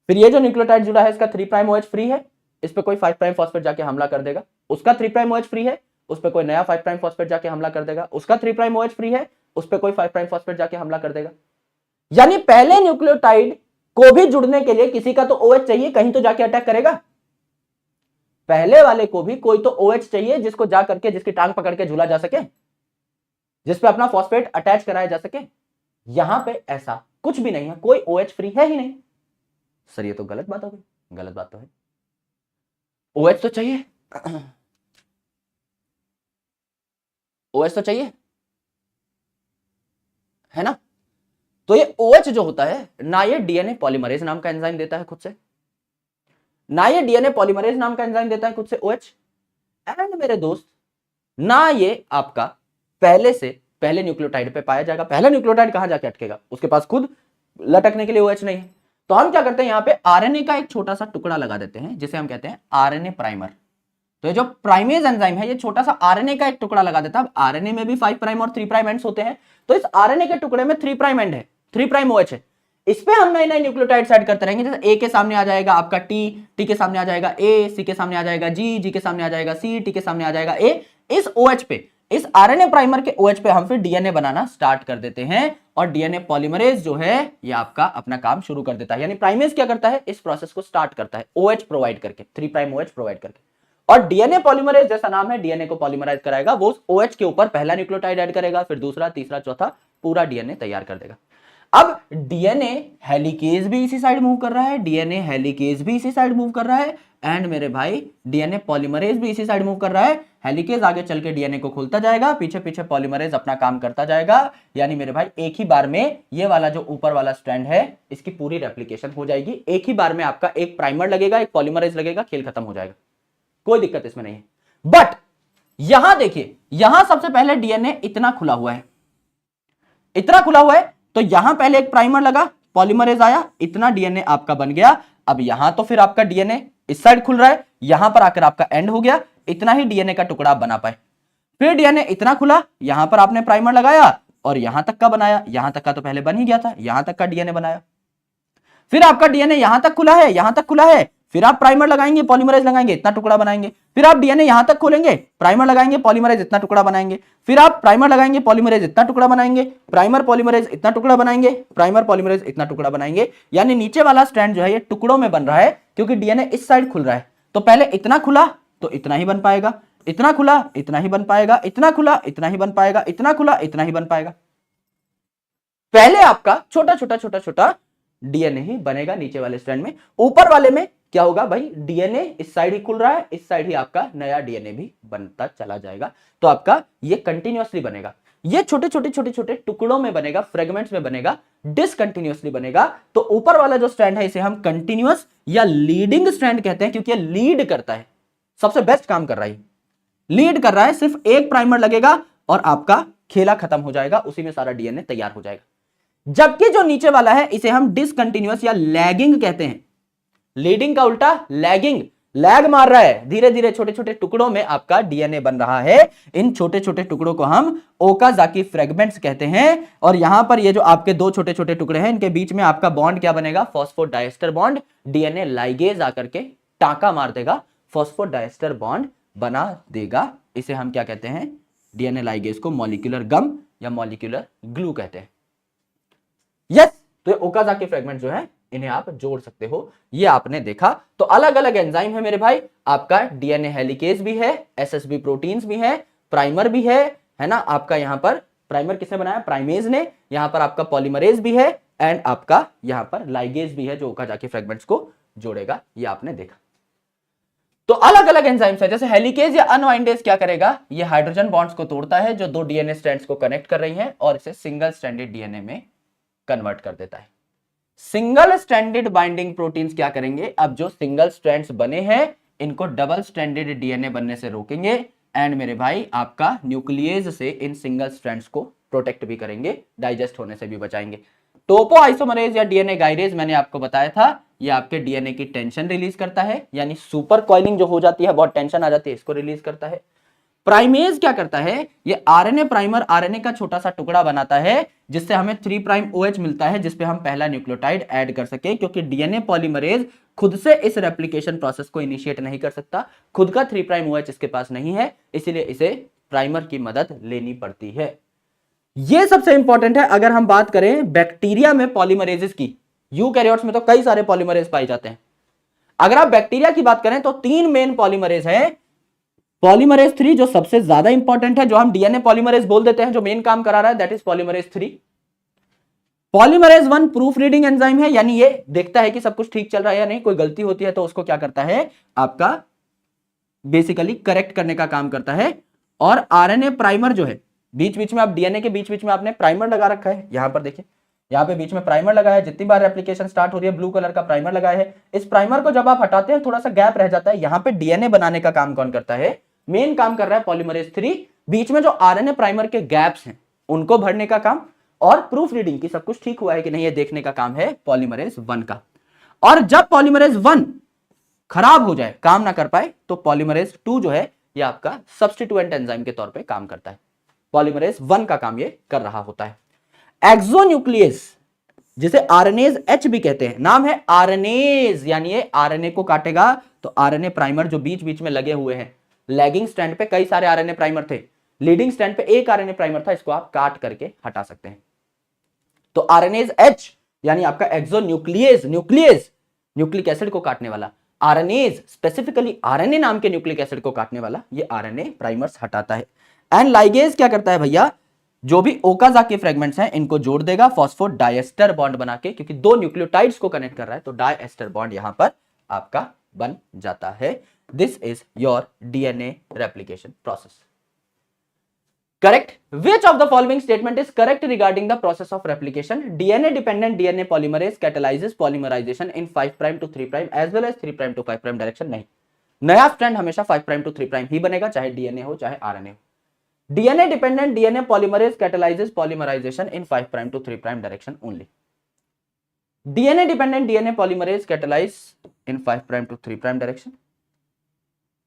फिर ये जो न्यूक्लियोटाइड जुड़ा है इसका 3 प्राइम OH फ्री है, इस पे कोई 5 प्राइम फॉस्फेट जाके हमला कर देगा। उसका 3 प्राइम OH फ्री है, उस पे कोई नया 5 प्राइम फॉस्फेट जाके हमला कर देगा। उसका 3 प्राइम OH फ्री है, उस पे कोई 5 प्राइम फॉस्फेट जाके हमला कर देगा। यानी पहले न्यूक्लियोटाइड को भी जुड़ने के लिए किसी का तो OH चाहिए, कहीं तो जाके अटैक करेगा। पहले वाले को भी कोई तो OH चाहिए जिसको जा करके, जिसकी टांग पकड़ के झूला जा सके, जिसपे अपना फॉस्फेट अटैच कराया जा सके। यहां पे ऐसा कुछ भी नहीं है, कोई OH फ्री है ही नहीं। सर ये तो गलत बात हो गई। गलत बात तो है, OH तो चाहिए, OH तो चाहिए, है ना। तो ये OH जो होता है ना, ये डीएनए पॉलीमरेज नाम का एंजाइम देता है खुद से, ना ये डीएनए पॉलीमरेज नाम का एंजाइम देता है खुद से OH। एंड मेरे दोस्त, ना ये आपका पहले न्यूक्लियोटाइड पे पाया जाएगा। पहला न्यूक्लियोटाइड कहां जाके अटकेगा? उसके पास खुद लटकने के लिए OH नहीं है। तो हम क्या करते हैं, यहां पे आरएनए का एक छोटा सा टुकड़ा लगा देते हैं जिसे हम कहते हैं आरएनए प्राइमर। तो ये जो प्राइमेज एंजाइम है, ये छोटा सा आरएनए का एक टुकड़ा लगा देता है। अब आरएनए में भी 5 प्राइम और 3 प्राइम एंड्स होते हैं, तो इस आरएनए के टुकड़े में 3 प्राइम एंड है, 3 प्राइम OH है। इस पे हम नए नए न्यूक्लियोटाइड्स ऐड करते रहेंगे। जैसे ए के सामने आ जाएगा आपका टी के सामने आ जाएगा ए, सी के सामने आ जाएगा जी के सामने आ जाएगा सी, टी के सामने आ जाएगा ए। इस OH पे, इस आरएनए प्राइमर के OH पे हम फिर डीएनए बनाना स्टार्ट कर देते हैं और डीएनए पॉलीमरेज जो है ये आपका अपना काम शुरू कर देता है। यानी प्राइमेज क्या करता है, इस प्रोसेस को स्टार्ट करता है OH प्रोवाइड करके, 3 प्राइम OH प्रोवाइड करके। और डीएनए पॉलीमरेज जैसा नाम है, डीएनए को पॉलीमराइज कराएगा। वो उस OH के ऊपर पहला न्यूक्लियोटाइड ऐड करेगा, फिर दूसरा, तीसरा, चौथा, पूरा डीएनए तैयार कर देगा। अब डीएनए हेलिकेज भी इसी साइड मूव कर रहा है, डीएनए हेलिकेज भी इसी साइड मूव कर रहा है, एंड मेरे भाई डीएनए पॉलीमरेज भी इसी साइड मूव कर रहा है। हेलिकेज आगे चल के डीएनए को खोलता जाएगा, पीछे पीछे पॉलीमरेज अपना काम करता जाएगा। यानी मेरे भाई एक ही बार में ये वाला जो ऊपर वाला स्ट्रैंड है इसकी पूरी रेप्लिकेशन हो जाएगी। एक ही बार में आपका एक प्राइमर लगेगा, एक पॉलीमरेज लगेगा, खेल खत्म हो जाएगा, कोई दिक्कत इसमें नहीं है। बट यहां देखिए, यहां सबसे पहले डीएनए इतना खुला हुआ है, इतना खुला हुआ है, तो यहां पहले एक प्राइमर लगा, पॉलीमरेज आया, इतना डीएनए आपका बन गया। अब यहां तो फिर आपका डीएनए इस साइड खुल रहा है, यहां पर आकर आपका एंड हो गया, इतना ही डीएनए का टुकड़ा आप बना पाए। फिर डीएनए इतना खुला, यहां पर आपने प्राइमर लगाया और यहां तक का बनाया, यहां तक का तो पहले बन ही गया था, यहां तक का डीएनए बनाया। फिर आपका डीएनए यहां तक खुला है, यहां तक खुला है, फिर आप प्राइमर लगाएंगे, पॉलीमरेज लगाएंगे, इतना टुकड़ा बनाएंगे। फिर आप डीएनए यहां तक खोलेंगे, प्राइमर लगाएंगे, पॉलीमरेज इतना टुकड़ा बनाएंगे। फिर आप प्राइमर लगाएंगे, पॉलीमरेज इतना टुकड़ा बनाएंगे, प्राइमर पॉलीमरेज इतना टुकड़ा बनाएंगे, प्राइमर पॉलीमरेज इतना टुकड़ा बनाएंगे। यानी नीचे वाला स्ट्रैंड जो है ये टुकड़ों में बन रहा है, क्योंकि डीएनए इस साइड खुल रहा है। तो पहले इतना खुला तो इतना ही बन पाएगा, इतना खुला इतना ही बन पाएगा, इतना खुला इतना ही बन पाएगा, इतना खुला इतना ही बन पाएगा। पहले आपका छोटा छोटा छोटा छोटा डीएनए ही बनेगा नीचे वाले स्ट्रैंड में। ऊपर वाले में क्या होगा भाई, डीएनए इस साइड ही खुल रहा है, इस साइड ही आपका नया डीएनए भी बनता चला जाएगा। तो आपका ये कंटिन्यूअसली बनेगा। ये छोटे छोटे छोटे छोटे टुकड़ों में बनेगा, फ्रेगमेंट्स में बनेगा, डिसकंटिन्यूअसली बनेगा। तो ऊपर वाला जो स्ट्रैंड है इसे हम कंटिन्यूअस या लीडिंग स्ट्रैंड कहते हैं, क्योंकि ये लीड करता है, सबसे बेस्ट काम कर रहा है, लीड कर रहा है। सिर्फ एक प्राइमर लगेगा और आपका खेला खत्म हो जाएगा, उसी में सारा डीएनए तैयार हो जाएगा। जबकि जो नीचे वाला है इसे हम डिसकंटिन्यूअस या लैगिंग कहते हैं। लीडिंग का उल्टा लैगिंग, लैग मार रहा है, धीरे धीरे छोटे छोटे टुकड़ों में आपका डीएनए बन रहा है। इन छोटे छोटे टुकड़ों को हम ओकाजाकी फ्रेगमेंट्स कहते हैं। और यहां पर ये जो आपके दो छोटे छोटे टुकड़े हैं, इनके बीच में आपका बॉन्ड क्या बनेगा, फॉस्फोडाइएस्टर बॉन्ड। डीएनए लाइगेज आकर के टांका मार देगा, फॉस्फोडाइएस्टर बॉन्ड बना देगा। इसे हम क्या कहते हैं, डीएनए लाइगेज को मॉलिक्यूलर गम या मॉलिक्यूलर ग्लू कहते हैं। यस, तो ये ओकाजाकी फ्रेगमेंट जो है इन्हें आप जोड़ सकते हो, ये आपने देखा। तो अलग अलग एंजाइम है मेरे भाई, आपका डीएनए हेलिकेज भी है, एसएसबी प्रोटीन्स भी है, प्राइमर भी है ना। आपका यहां पर प्राइमर किसने बनाया, प्राइमेज ने। यहां पर आपका पॉलीमरेज भी है एंड आपका यहां पर लाइगेज भी है जो ओकाजाकी फ्रेगमेंट्स को जोड़ेगा, ये आपने देखा। तो अलग अलग एंजाइम्स है, जैसे हेलिकेज या अनवाइंडेज क्या करेगा, ये हाइड्रोजन बॉन्ड्स को तोड़ता है जो दो डीएनए स्ट्रैंड्स को कनेक्ट कर रही है और इसे सिंगल स्ट्रैंडेड डीएनए में कन्वर्ट कर देता है। सिंगल स्ट्रैंडेड बाइंडिंग प्रोटीन्स क्या करेंगे, अब जो सिंगल स्ट्रैंड्स बने हैं इनको डबल स्ट्रैंडेड डीएनए बनने से रोकेंगे एंड मेरे भाई आपका न्यूक्लियेज से इन सिंगल स्ट्रैंड्स को प्रोटेक्ट भी करेंगे, डाइजेस्ट होने से भी बचाएंगे। टोपो आइसोमरेज या डीएनए गाइरेज मैंने आपको बताया था, ये आपके डीएनए की टेंशन रिलीज करता है, यानी सुपर कॉइलिंग जो हो जाती है, बहुत टेंशन आ जाती है, इसको रिलीज करता है। प्राइमेज क्या करता है, ये आरएनए प्राइमर, आरएनए का छोटा सा टुकड़ा बनाता है जिससे हमें 3 प्राइम OH मिलता है, जिसपे हम पहला न्यूक्लियोटाइड ऐड कर सके, क्योंकि डीएनए पॉलीमरेज खुद से इस रेप्लिकेशन प्रोसेस को इनिशिएट नहीं कर सकता, खुद का 3 प्राइम OH इसके पास नहीं है, इसीलिए इसे प्राइमर की मदद लेनी पड़ती है। यह सबसे इंपॉर्टेंट है। अगर हम बात करें बैक्टीरिया में पॉलीमरेजेस की, यूकैरियोट्स में तो कई सारे पॉलीमरेज पाए जाते हैं। अगर आप बैक्टीरिया की बात करें तो 3 मेन पॉलीमरेज है। पॉलीमरेज 3 जो सबसे ज्यादा इंपॉर्टेंट है, जो हम डीएनए पॉलीमरेज बोल देते हैं, जो मेन काम करा रहा है, that is polymerase 3। Polymerase 1 proof reading enzyme है, यानी ये देखता है कि सब कुछ ठीक चल रहा है या नहीं, कोई गलती होती है तो उसको क्या करता है, आपका बेसिकली करेक्ट करने का काम करता है। और आरएनए प्राइमर जो है, बीच बीच में आप डीएनए के बीच बीच में आपने प्राइमर लगा रखा है, यहां पर देखिए, यहां पे बीच में प्राइमर लगा है, जितनी बार रेप्लिकेशन स्टार्ट हो रही है ब्लू कलर का प्राइमर लगाया है। इस प्राइमर को जब आप हटाते हैं थोड़ा सा गैप रह जाता है, यहां पे डीएनए बनाने का काम कौन करता है, मेन काम कर रहा है पॉलीमरेज 3। बीच में जो आरएनए प्राइमर के गैप्स हैं उनको भरने का काम, और प्रूफ रीडिंग की सब कुछ ठीक हुआ है कि नहीं ये देखने का काम है पॉलीमरेज 1 का। और जब पॉलीमरेज 1 खराब हो जाए, काम ना कर पाए, तो पॉलीमरेज 2 जो है ये आपका सब्स्टिट्यूएंट एंजाइम के तौर पे काम करता है। पॉलीमरेज 1 का काम ये कर रहा होता है। एक्सोन्यूक्लियस जिसे आरएनएज H भी कहते हैं, नाम है आरएनएज, यानी ये आरएनए को काटेगा। तो आरएनए प्राइमर जो बीच बीच में लगे हुए हैं, लैगिंग स्ट्रैंड पे कई सारे आरएनए प्राइमर थे, लीडिंग स्ट्रैंड पे एक आरएनए प्राइमर था, इसको आप काट करके हटा सकते हैं। तो आरएनएज H यानी आपका एक्सोन्यूक्लियस, न्यूक्लिक एसिड को काटने वाला, आरएनएज स्पेसिफिकली आरएनए नाम के न्यूक्लिक एसिड को काटने वाला, ये आरएनए प्राइमर्स हटाता है। एंड लाइगेज क्या करता है भैया, जो भी ओकाजाकी फ्रेगमेंट्स हैं इनको जोड़ देगा फॉस्फोडाइएस्टर बॉन्ड बना के, क्योंकि 2 न्यूक्लियोटाइड्स को कनेक्ट कर रहा है, तो डाइएस्टर बॉन्ड यहां पर आपका बन जाता है। This is your DNA replication process. Correct? Which of the following statement is correct regarding the process of replication? DNA dependent DNA polymerase catalyzes polymerization in 5 prime to 3 prime as well as 3 prime to 5 prime direction. नहीं, नया strand हमेशा 5 prime to 3 prime ही बनेगा, चाहे DNA हो चाहे RNA हो। DNA dependent DNA polymerase catalyses polymerisation in 5 prime to 3 prime direction only. DNA dependent DNA polymerase catalyse in 5 prime to 3 prime direction.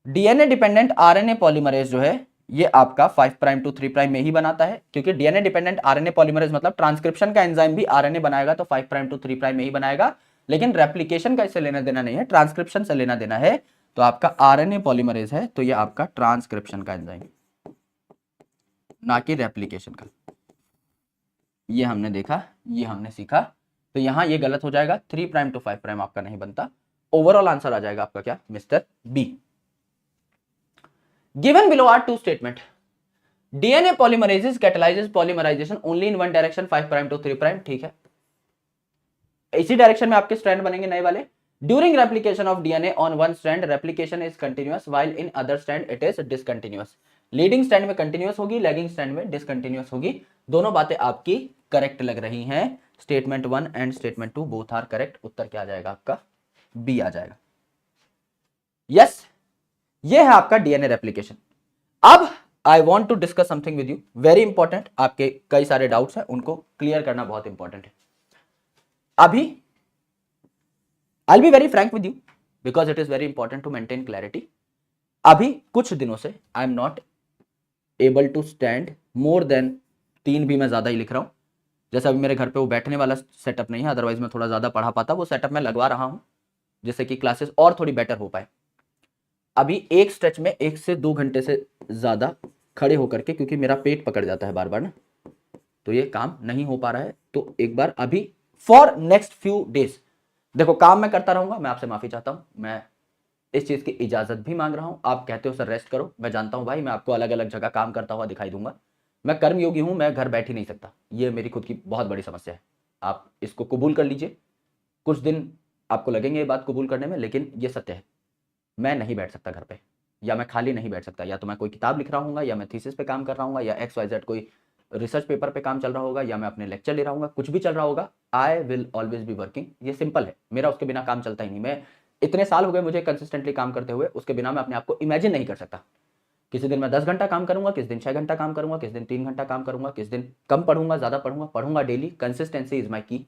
DNA dependent RNA polymerase जो है ये आपका 5 prime to 3 prime में ही बनाता है, क्योंकि डीएनए डिपेंडेंट आरएनए पॉलीमरेज मतलब transcription का एंजाइम भी आरएनए बनाएगा तो 5 प्राइम टू 3 प्राइम में ही बनाएगा, लेकिन रेप्लिकेशन का इससे लेना देना नहीं है, ट्रांसक्रिप्शन से लेना देना है। तो आपका आरएनए पॉलीमरेज है तो ये आपका ट्रांसक्रिप्शन का एंजाइम, ना कि रेप्लिकेशन का। ये हमने देखा, ये हमने सीखा, तो यहां ये गलत हो जाएगा, 3 प्राइम टू 5 प्राइम आपका नहीं बनता। ओवरऑल आंसर आ जाएगा आपका क्या, mister B. Given below are two statement. DNA polymerases catalyzes polymerization only in one direction 5 prime to 3 prime, ठीक है, इसी डायरेक्शन में आपके स्ट्रैंड बनेंगे नए वाले। During replication of DNA on one strand, replication is continuous while in other strand it is discontinuous. Leading strand में continuous होगी, लैगिंग स्ट्रैंड में डिसकंटिन्यूअस होगी। दोनों बातें आपकी करेक्ट लग रही हैं। Statement 1 and statement 2 both are correct. उत्तर क्या आ जाएगा आपका? बी आ जाएगा। यस, ये है आपका डीएनए रेप्लिकेशन। अब I want to discuss something with you, very important. आपके कई सारे डाउट्स हैं, उनको क्लियर करना बहुत इंपॉर्टेंट है। अभी I be very frank with you because it is very important to maintain clarity. अभी कुछ दिनों से I am not able to stand more than 3 भी मैं ज्यादा ही लिख रहा हूं। जैसे अभी मेरे घर पे वो बैठने वाला सेटअप नहीं है, अदरवाइज मैं थोड़ा ज्यादा पढ़ा पाता। वो सेटअप मैं लगवा रहा हूं जिससे कि क्लासेस और थोड़ी बेटर हो पाए। अभी एक स्ट्रेच में 1 से 2 घंटे से ज्यादा खड़े होकर के, क्योंकि मेरा पेट पकड़ जाता है बार बार ना, तो ये काम नहीं हो पा रहा है। तो एक बार अभी फॉर नेक्स्ट फ्यू डेज, देखो काम मैं करता रहूंगा। मैं आपसे माफी चाहता हूं, मैं इस चीज की इजाजत भी मांग रहा हूं। आप कहते हो सर रेस्ट करो, मैं जानता हूं भाई, मैं आपको अलग अलग जगह काम करता हुआ दिखाई दूंगा। मैं कर्मयोगी हूं, मैं घर बैठ ही नहीं सकता। ये मेरी खुद की बहुत बड़ी समस्या है, आप इसको कबूल कर लीजिए। कुछ दिन आपको लगेंगे ये बात कबूल करने में, लेकिन ये सत्य है। मैं नहीं बैठ सकता घर पे, या मैं खाली नहीं बैठ सकता। या तो मैं कोई किताब लिख रहा हूँ, या मैं थीसिस पे काम कर रहा हूँ, या XYZ कोई रिसर्च पेपर पे काम चल रहा होगा, या मैं अपने लेक्चर ले रहा हूँ, कुछ भी चल रहा होगा। I will always be working. ये सिंपल है, मेरा उसके बिना काम चलता ही नहीं। मैं इतने साल हो गए मुझे कंसिस्टेंटली काम करते हुए, उसके बिना मैं अपने आप को इमेजिन नहीं कर सकता। किसी दिन मैं 10 घंटा काम करूंगा, किस दिन 6 घंटा काम करूंगा, किस दिन 3 घंटा काम करूंगा, किस दिन कम पढ़ूंगा, ज्यादा पढ़ूंगा। पढ़ूंगा डेली। कंसिस्टेंसी इज माई की,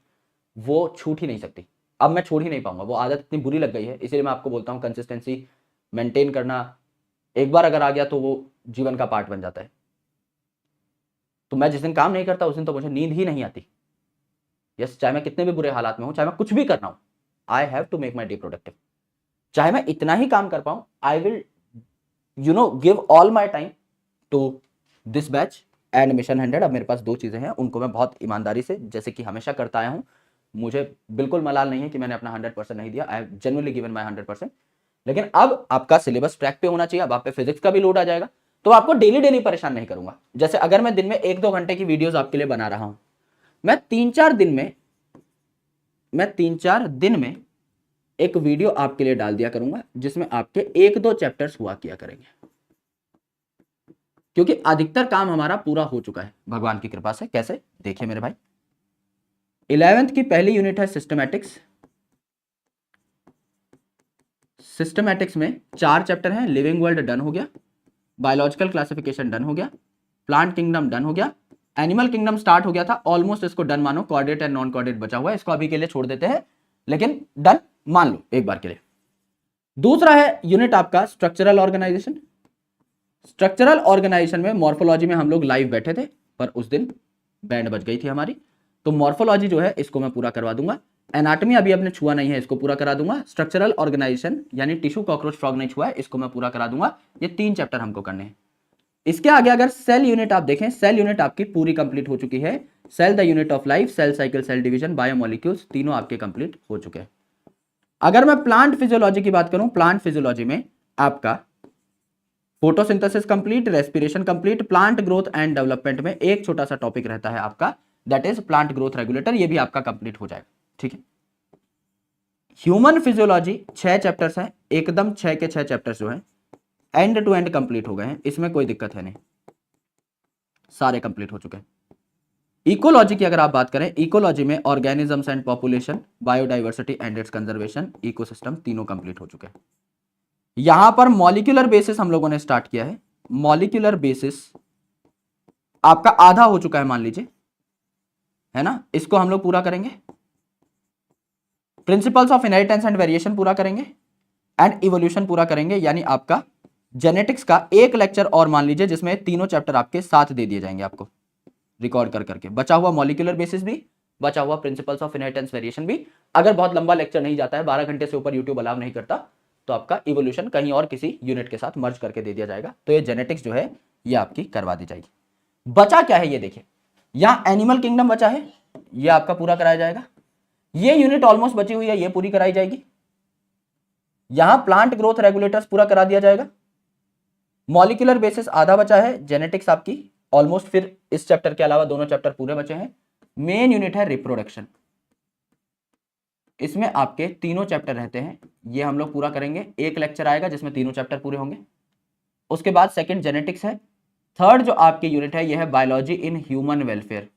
वो छूट ही नहीं सकती। अब मैं छोड़ ही नहीं पाऊंगा, वो आदत इतनी बुरी लग गई है। इसलिए मैं आपको बोलता हूँ कंसिस्टेंसी मेंटेन करना एक बार अगर आ गया तो वो जीवन का पार्ट बन जाता है। तो मैं जिस दिन काम नहीं करता उस दिन तो मुझे नींद ही नहीं आती। यस, चाहे मैं कितने भी बुरे हालात में हूं, चाहे मैं कुछ भी कर रहा हूं, I have to make my day productive. चाहे मैं इतना ही काम कर पाऊं, I will give all my time to this batch and mission 100। अब मेरे पास 2 चीजें हैं, उनको मैं बहुत ईमानदारी से, जैसे कि हमेशा करता आया हूं। मुझे बिल्कुल मलाल नहीं है कि मैंने अपना 100% नहीं दिया। I have genuinely given my 100%। लेकिन अब आपका सिलेबस ट्रैक पे होना चाहिए। अब आप पे फिजिक्स का भी लोड आ जाएगा, तो आपको डेली डेली परेशान नहीं करूंगा। जैसे अगर मैं दिन में 1-2 घंटे की वीडियोस आपके लिए बना रहा हूं, मैं 3-4 दिन में एक वीडियो आपके लिए डाल दिया करूंगा, जिसमें आपके 1-2 चैप्टर्स हुआ किया करेंगे। क्योंकि अधिकतर काम हमारा पूरा हो चुका है भगवान की कृपा से। कैसे? देखिए मेरे भाई, 11th की पहली यूनिट है सिस्टमैटिक्स। सिस्टमैटिक्स में 4 चैप्टर हैं। लिविंग वर्ल्ड डन हो गया, बायोलॉजिकल क्लासिफिकेशन डन हो गया, प्लांट किंगडम डन हो गया, एनिमल किंगडम स्टार्ट हो गया था ऑलमोस्ट। इसको डन मानो, कोऑर्डिनेट एंड नॉन कोऑर्डिनेट बचा हुआ है, इसको अभी के लिए छोड़ देते हैं, लेकिन डन मान लो एक बार के लिए। दूसरा है यूनिट आपका स्ट्रक्चरल ऑर्गेनाइजेशन। स्ट्रक्चरल ऑर्गेनाइजेशन में मॉर्फोलॉजी में हम लोग लाइव बैठे थे, पर उस दिन बैंड बज गई थी हमारी, तो मॉर्फोलॉजी जो है इसको मैं पूरा करवा दूंगा। एनाटॉमी अभी आपने छुआ नहीं है, इसको पूरा करा दूंगा। स्ट्रक्चरल ऑर्गेनाइजेशन यानी टिश्यू कॉकरोच फ्रॉग नहीं छुआ है, इसको मैं पूरा करा दूंगा। ये 3 चैप्टर हमको करने हैं। इसके आगे अगर सेल यूनिट आप देखें, सेल यूनिट आपकी पूरी कंप्लीट हो चुकी है। Cell the unit of life, cell cycle, cell division, biomolecules, तीनों आपके कंप्लीट हो चुके हैं। अगर मैं प्लांट फिजियोलॉजी की बात करूं, प्लांट फिजियोलॉजी में आपका photosynthesis complete, respiration complete, plant growth and development में एक छोटा सा टॉपिक रहता है आपका, that is plant growth regulator. ये भी आपका कंप्लीट हो जाएगा। ठीक है। ह्यूमन फिजियोलॉजी 6 चैप्टर्स हैं, एकदम 6 के 6 चैप्टर्स जो हैं एंड टू एंड कंप्लीट हो गए हैं, इसमें कोई दिक्कत है नहीं, सारे कंप्लीट हो चुके हैं। इकोलॉजी की अगर आप बात करें, इकोलॉजी में organisms and population, biodiversity and it's conservation, ecosystem, तीनों कंप्लीट हो चुके हैं। यहां पर मॉलिक्यूलर बेसिस हम लोगों ने स्टार्ट किया है। मॉलिक्यूलर बेसिस आपका आधा हो चुका है मान लीजिए, है ना, इसको हम लोग पूरा करेंगे। Principles of inheritance and variation पूरा करेंगे, एंड इवोल्यूशन पूरा करेंगे। यानी आपका जेनेटिक्स का एक लेक्चर और मान लीजिए, जिसमें तीनों चैप्टर आपके साथ दे दिए जाएंगे आपको रिकॉर्ड कर करके। बचा हुआ मॉलिक्यूलर बेसिस भी, बचा हुआ प्रिंसिपल्स ऑफ इनहेरिटेंस वेरिएशन भी। अगर बहुत लंबा लेक्चर नहीं जाता है, 12 घंटे से ऊपर यूट्यूब अलाउ नहीं करता, तो आपका इवोल्यूशन कहीं और किसी यूनिट के साथ मर्ज करके दे दिया जाएगा। तो ये जेनेटिक्स जो है ये आपकी करवा दी जाएगी। बचा क्या है ये देखिए, यहां एनिमल किंगडम बचा है, ये आपका पूरा कराया जाएगा। ये यूनिट ऑलमोस्ट बची हुई है, ये पूरी कराई जाएगी। यहां प्लांट ग्रोथ रेगुलेटर्स पूरा करा दिया जाएगा। मॉलिक्यूलर बेसिस आधा बचा है, जेनेटिक्स आपकी ऑलमोस्ट, फिर इस चैप्टर के अलावा दोनों चैप्टर पूरे बचे हैं। मेन यूनिट है रिप्रोडक्शन, इसमें आपके तीनों चैप्टर रहते हैं, ये हम लोग पूरा करेंगे। एक लेक्चर आएगा जिसमें तीनों चैप्टर पूरे होंगे। उसके बाद सेकंड जेनेटिक्स है, थर्ड जो आपकी यूनिट है यह है biology in human welfare,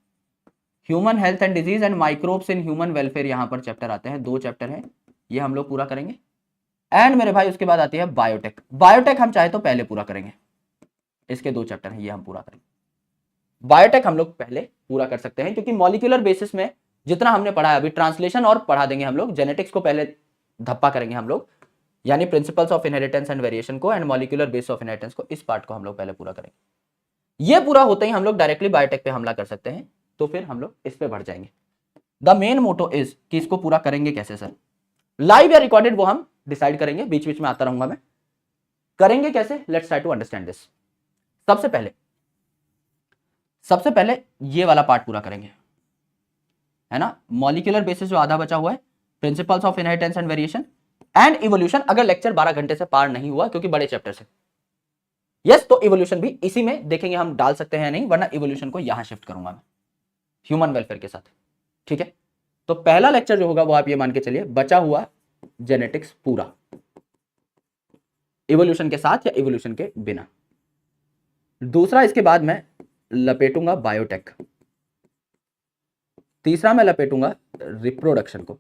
human health and disease and microbes in human welfare, यहां पर चैप्टर आते हैं, 2 चैप्टर हैं, ये हम लोग पूरा करेंगे। एंड मेरे भाई उसके बाद आती है बायोटेक, बायोटेक हम चाहे तो पहले पूरा करेंगे, इसके 2 चैप्टर हैं, ये हम पूरा करेंगे। बायोटेक हम लोग पहले पूरा कर सकते हैं क्योंकि मॉलिक्यूलर बेसिस में जितना हमने पढ़ा है, अभी ट्रांसलेशन और पढ़ा देंगे हम लोग, जेनेटिक्स को पहले धप्पा करेंगे हम लोग, यानी principles of inheritance and variation को and molecular base of inheritance को, इस पार्ट को हम लोग पहले पूरा करेंगे। ये पूरा होते ही हम लोग डायरेक्टली बायोटेक पे हमला कर सकते हैं, तो फिर हम लोग इस पे बढ़ जाएंगे। द मेन मोटो इज कि इसको पूरा करेंगे कैसे सर, लाइव या रिकॉर्डेड वो हम डिसाइड करेंगे, बीच बीच में आता रहूंगा मैं। करेंगे कैसे, let's try to understand this. सबसे पहले ये वाला पार्ट पूरा करेंगे, है ना, मॉलिक्यूलर बेसिस जो आधा बचा हुआ है, principles of inheritance and variation and evolution, अगर लेक्चर 12 घंटे से पार नहीं हुआ क्योंकि बड़े चैप्टर से, यस, तो इवोल्यूशन भी इसी में देखेंगे हम डाल सकते हैं या नहीं, वरना इवोल्यूशन को यहां शिफ्ट करूंगा मैं ह्यूमन वेलफेयर के साथ, ठीक है। तो पहला लेक्चर जो होगा वो आप ये मान के चलिए बचा हुआ जेनेटिक्स पूरा, इवोल्यूशन के साथ या इवोल्यूशन के बिना। दूसरा इसके बाद मैं लपेटूंगा बायोटेक, तीसरा मैं लपेटूंगा रिप्रोडक्शन को,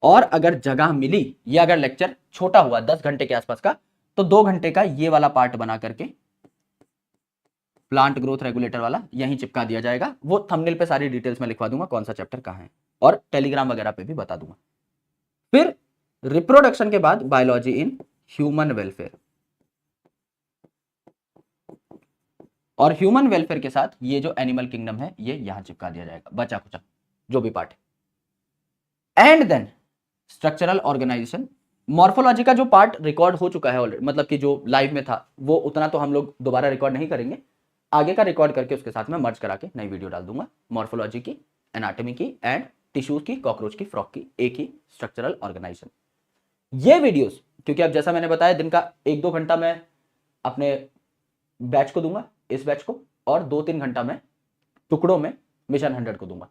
और अगर जगह मिली, ये अगर लेक्चर छोटा हुआ 10 घंटे के आसपास का, तो 2 घंटे का ये वाला पार्ट बना करके प्लांट ग्रोथ रेगुलेटर वाला यहीं चिपका दिया जाएगा, वो थंबनेल पे सारी डिटेल्स में लिखवा दूंगा कौन सा चैप्टर कहां है, और टेलीग्राम वगैरह पे भी बता दूंगा। फिर रिप्रोडक्शन के बाद बायोलॉजी इन ह्यूमन वेलफेयर, और ह्यूमन वेलफेयर के साथ ये जो एनिमल किंगडम है ये यहां चिपका दिया जाएगा, बचा कुचा जो भी पार्ट है। And then structural organisation, morphology का जो पार्ट रिकॉर्ड हो चुका है ऑलरेडी, मतलब कि जो लाइव में था वो उतना तो हम लोग दोबारा रिकॉर्ड नहीं करेंगे, आगे का रिकॉर्ड करके उसके साथ में मर्ज करा के नई वीडियो डाल दूंगा, मॉर्फोलॉजी की, एनाटॉमी की एंड टिश्यूज की, कॉकरोच की, फ्रॉक की, एक ही स्ट्रक्चरल ऑर्गेनाइजेशन। ये वीडियोस क्योंकि अब जैसा मैंने बताया दिन का 1-2 घंटा मैं अपने बैच को दूंगा, इस बैच को, और 2-3 घंटा मैं टुकड़ों में मिशन 100 को दूंगा,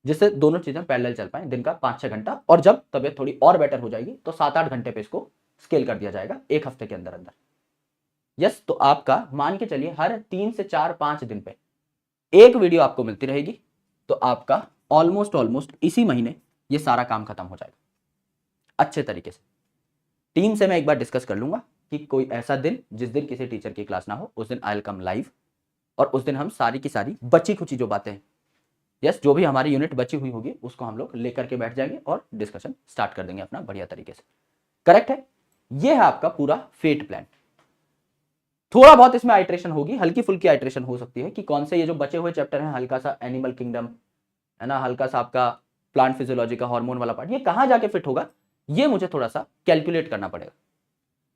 जिससे दोनों चीजें पैरेलल चल पाए, दिन का 5-6 घंटा, और जब तबीयत थोड़ी और बेटर हो जाएगी तो 7-8 घंटे पे इसको स्केल कर दिया जाएगा एक हफ्ते के अंदर अंदर। यस, तो आपका मान के चलिए हर 3 से 4-5 दिन पे एक वीडियो आपको मिलती रहेगी, तो आपका ऑलमोस्ट इसी महीने ये सारा काम खत्म हो जाएगा अच्छे तरीके से। टीम से मैं एक बार डिस्कस कर लूंगा कि कोई ऐसा दिन जिस दिन किसी टीचर की क्लास ना हो, उस दिन आई विल कम लाइव, और उस दिन हम सारी की सारी बची खुची जो बातें हैं, यस, जो भी हमारी यूनिट बची हुई होगी उसको हम लोग लेकर के बैठ जाएंगे और डिस्कशन स्टार्ट कर देंगे अपना बढ़िया तरीके से। करेक्ट है, ये है आपका पूरा फेट प्लान। थोड़ा बहुत इसमें आइट्रेशन होगी, हल्की फुल्की आइट्रेशन हो सकती है कि कौन से ये जो बचे हुए चैप्टर हैं, हल्का सा एनिमल किंगडम है ना, हल्का सा आपका प्लांट फिजियोलॉजी का हार्मोन वाला पार्ट, ये कहां जाके फिट होगा, ये मुझे थोड़ा सा कैलकुलेट करना पड़ेगा,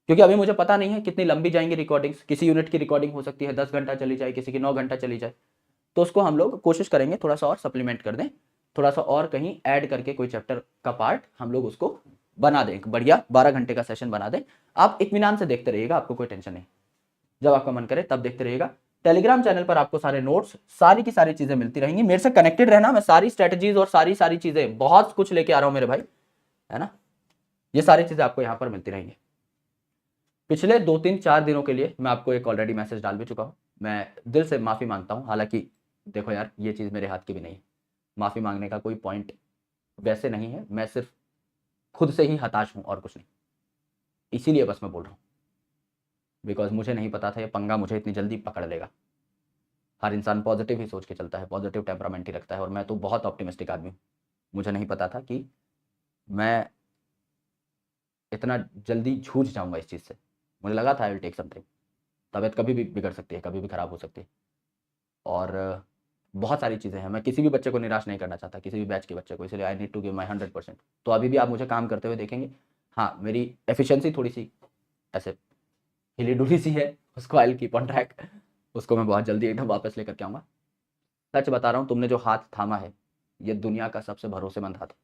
क्योंकि अभी मुझे पता नहीं है कितनी लंबी जाएंगी रिकॉर्डिंग्स, किसी यूनिट की रिकॉर्डिंग हो सकती है 10 घंटा चली जाए, किसी की 9 घंटा चली जाए, तो उसको हम लोग कोशिश करेंगे थोड़ा सा और सप्लीमेंट कर दें, थोड़ा सा और कहीं ऐड करके कोई चैप्टर का पार्ट हम लोग उसको बना दें, बढ़िया 12 घंटे का सेशन बना दें। आप इत्मीनान से देखते रहिएगा, आपको कोई टेंशन नहीं, जब आपका मन करे तब देखते रहिएगा। टेलीग्राम चैनल पर आपको सारे नोट्स, सारी की सारी चीजें मिलती रहेंगी, मेरे से कनेक्टेड रहना, मैं सारी स्ट्रेटजीज और सारी चीजें बहुत कुछ लेके आ रहा हूं मेरे भाई, है ना, ये सारी चीजें आपको यहां पर मिलती रहेंगी। पिछले 2-3-4 दिनों के लिए मैं आपको एक ऑलरेडी मैसेज डाल भी चुका हूं, मैं दिल से माफी मांगता हूं, हालांकि देखो यार ये चीज मेरे हाथ की भी नहीं है, माफी मांगने का कोई पॉइंट वैसे नहीं है, मैं सिर्फ खुद से ही हताश हूं और कुछ नहीं, इसीलिए बस मैं बोल रहा हूं, बिकॉज मुझे नहीं पता था ये पंगा मुझे इतनी जल्दी पकड़ लेगा। हर इंसान पॉजिटिव ही सोच के चलता है, पॉजिटिव टेम्परामेंट ही रखता है, और मैं तो बहुत ऑप्टिमिस्टिक आदमी हूँ, मुझे नहीं पता था कि मैं इतना जल्दी जूझ जाऊंगा इस चीज़ से, मुझे लगा था आई विल टेक समथिंग, तबीयत कभी भी बिगड़ सकती है, कभी भी खराब हो सकती है, और बहुत सारी चीज़ें हैं, मैं किसी भी बच्चे को निराश नहीं करना चाहता, किसी भी बैच के बच्चे को, इसलिए I need to give my 100%। तो अभी भी आप मुझे काम करते हुए देखेंगे, हाँ मेरी एफिशिएंसी थोड़ी सी ऐसे हिली डुली सी है, उसको I will keep on track, उसको मैं बहुत जल्दी एकदम वापस लेकर के आऊँगा। सच बता रहा हूँ, तुमने जो हाथ थामा है ये दुनिया का सबसे भरोसेमंद हाथ है,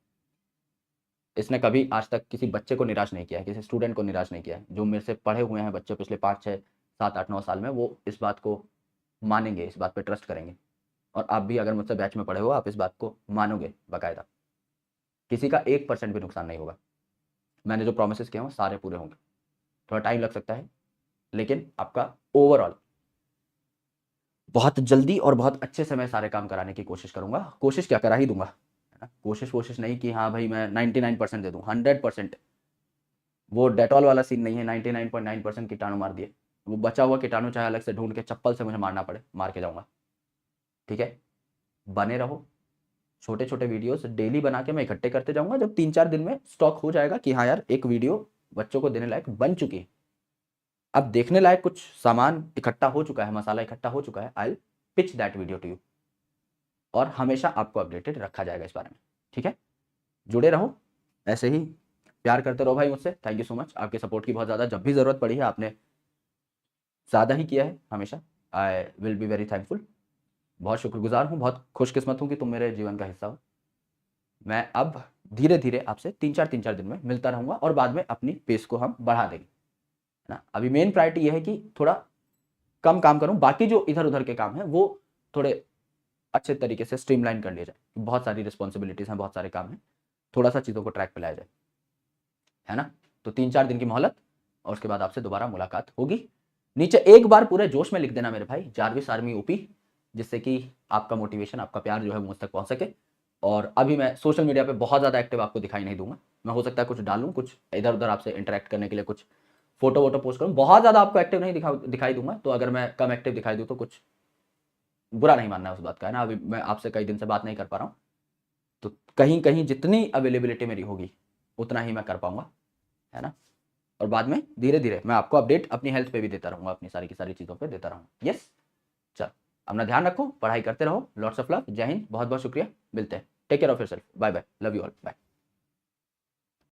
इसने कभी आज तक किसी बच्चे को निराश नहीं किया है, किसी स्टूडेंट को निराश नहीं किया है, जो मेरे से पढ़े हुए हैं बच्चे पिछले 5-6-7-8-9 साल में, वो इस बात को मानेंगे, इस बात पे ट्रस्ट करेंगे, और आप भी अगर मुझसे बैच में पढ़े हो आप इस बात को मानोगे बाकायदा, किसी का 1% भी नुकसान नहीं होगा, मैंने जो प्रोमिस किए हैं वो सारे पूरे होंगे। थोड़ा टाइम लग सकता है, लेकिन आपका ओवरऑल बहुत जल्दी और बहुत अच्छे से मैं सारे काम कराने की कोशिश करूंगा। कोशिश क्या, करा ही दूंगा, है ना। कोशिश नहीं कि हाँ भाई मैं 99% दे दूं, 100%। वो डेटॉल वाला सीन नहीं है, 99.9% कीटाणु मार दिए। वो बचा हुआ कीटाणु चाहे अलग से ढूंढ के चप्पल से मुझे मारना पड़े, मार के जाऊंगा। ठीक है, बने रहो। छोटे छोटे वीडियोस डेली बना के मैं इकट्ठे करते जाऊंगा। जब 3-4 दिन में स्टॉक हो जाएगा कि हाँ यार एक वीडियो बच्चों को देने लायक बन चुकी है, अब देखने लायक कुछ सामान इकट्ठा हो चुका है, मसाला इकट्ठा हो चुका है, I pitch that video to you. और हमेशा आपको अपडेटेड रखा जाएगा इस बारे में। ठीक है, जुड़े रहो, ऐसे ही प्यार करते रहो भाई मुझसे। थैंक यू सो मच आपके सपोर्ट की, बहुत ज़्यादा जब भी ज़रूरत पड़ी है आपने ज़्यादा ही किया है हमेशा। I will be very thankful. बहुत शुक्रगुजार हूँ, बहुत खुशकिस्मत हूँ कि तुम मेरे जीवन का हिस्सा हो। मैं अब धीरे धीरे आपसे 3-4 दिन में मिलता रहूँगा और बाद में अपनी पेस को हम बढ़ा देंगे, है ना। अभी मेन प्रायोरिटी ये है कि थोड़ा कम काम करूँ, बाकी जो इधर उधर के काम हैं वो थोड़े अच्छे तरीके से स्ट्रीमलाइन कर लिए जाए। बहुत सारी रिस्पॉन्सिबिलिटीज़ हैं, बहुत सारे काम हैं, थोड़ा सा चीज़ों को ट्रैक पे लाया जाए, है ना। तो 3-4 दिन की मोहलत और उसके बाद आपसे दोबारा मुलाकात होगी। नीचे एक बार पूरे जोश में लिख देना मेरे भाई, जारविस आर्मी ओपी, जिससे कि आपका मोटिवेशन, आपका प्यार जो है मुझ तक पहुंच सके। और अभी मैं सोशल मीडिया पे बहुत ज़्यादा एक्टिव आपको दिखाई नहीं दूंगा। मैं हो सकता है कुछ डालूं, कुछ इधर उधर आपसे इंटरेक्ट करने के लिए कुछ फोटो वोटो पोस्ट करूं, बहुत ज़्यादा आपको एक्टिव नहीं दिखाई दूंगा। तो अगर मैं कम एक्टिव दिखाई दूँ तो कुछ बुरा नहीं मानना है उस बात का, है ना। अभी मैं आपसे कई दिन से बात नहीं कर पा रहा हूँ, तो कहीं कहीं जितनी अवेलेबिलिटी मेरी होगी उतना ही मैं कर पाऊंगा, है ना। और बाद में धीरे धीरे मैं आपको अपडेट अपनी हेल्थ पे भी देता रहूंगा, अपनी सारी की सारी चीज़ों पे देता रहूंगा। यस, चल अपना ध्यान रखो, पढ़ाई करते रहो। लॉट्स ऑफ लव, जय हिंद, बहुत बहुत शुक्रिया। मिलते हैं, take care of yourself, bye bye, love you all, bye.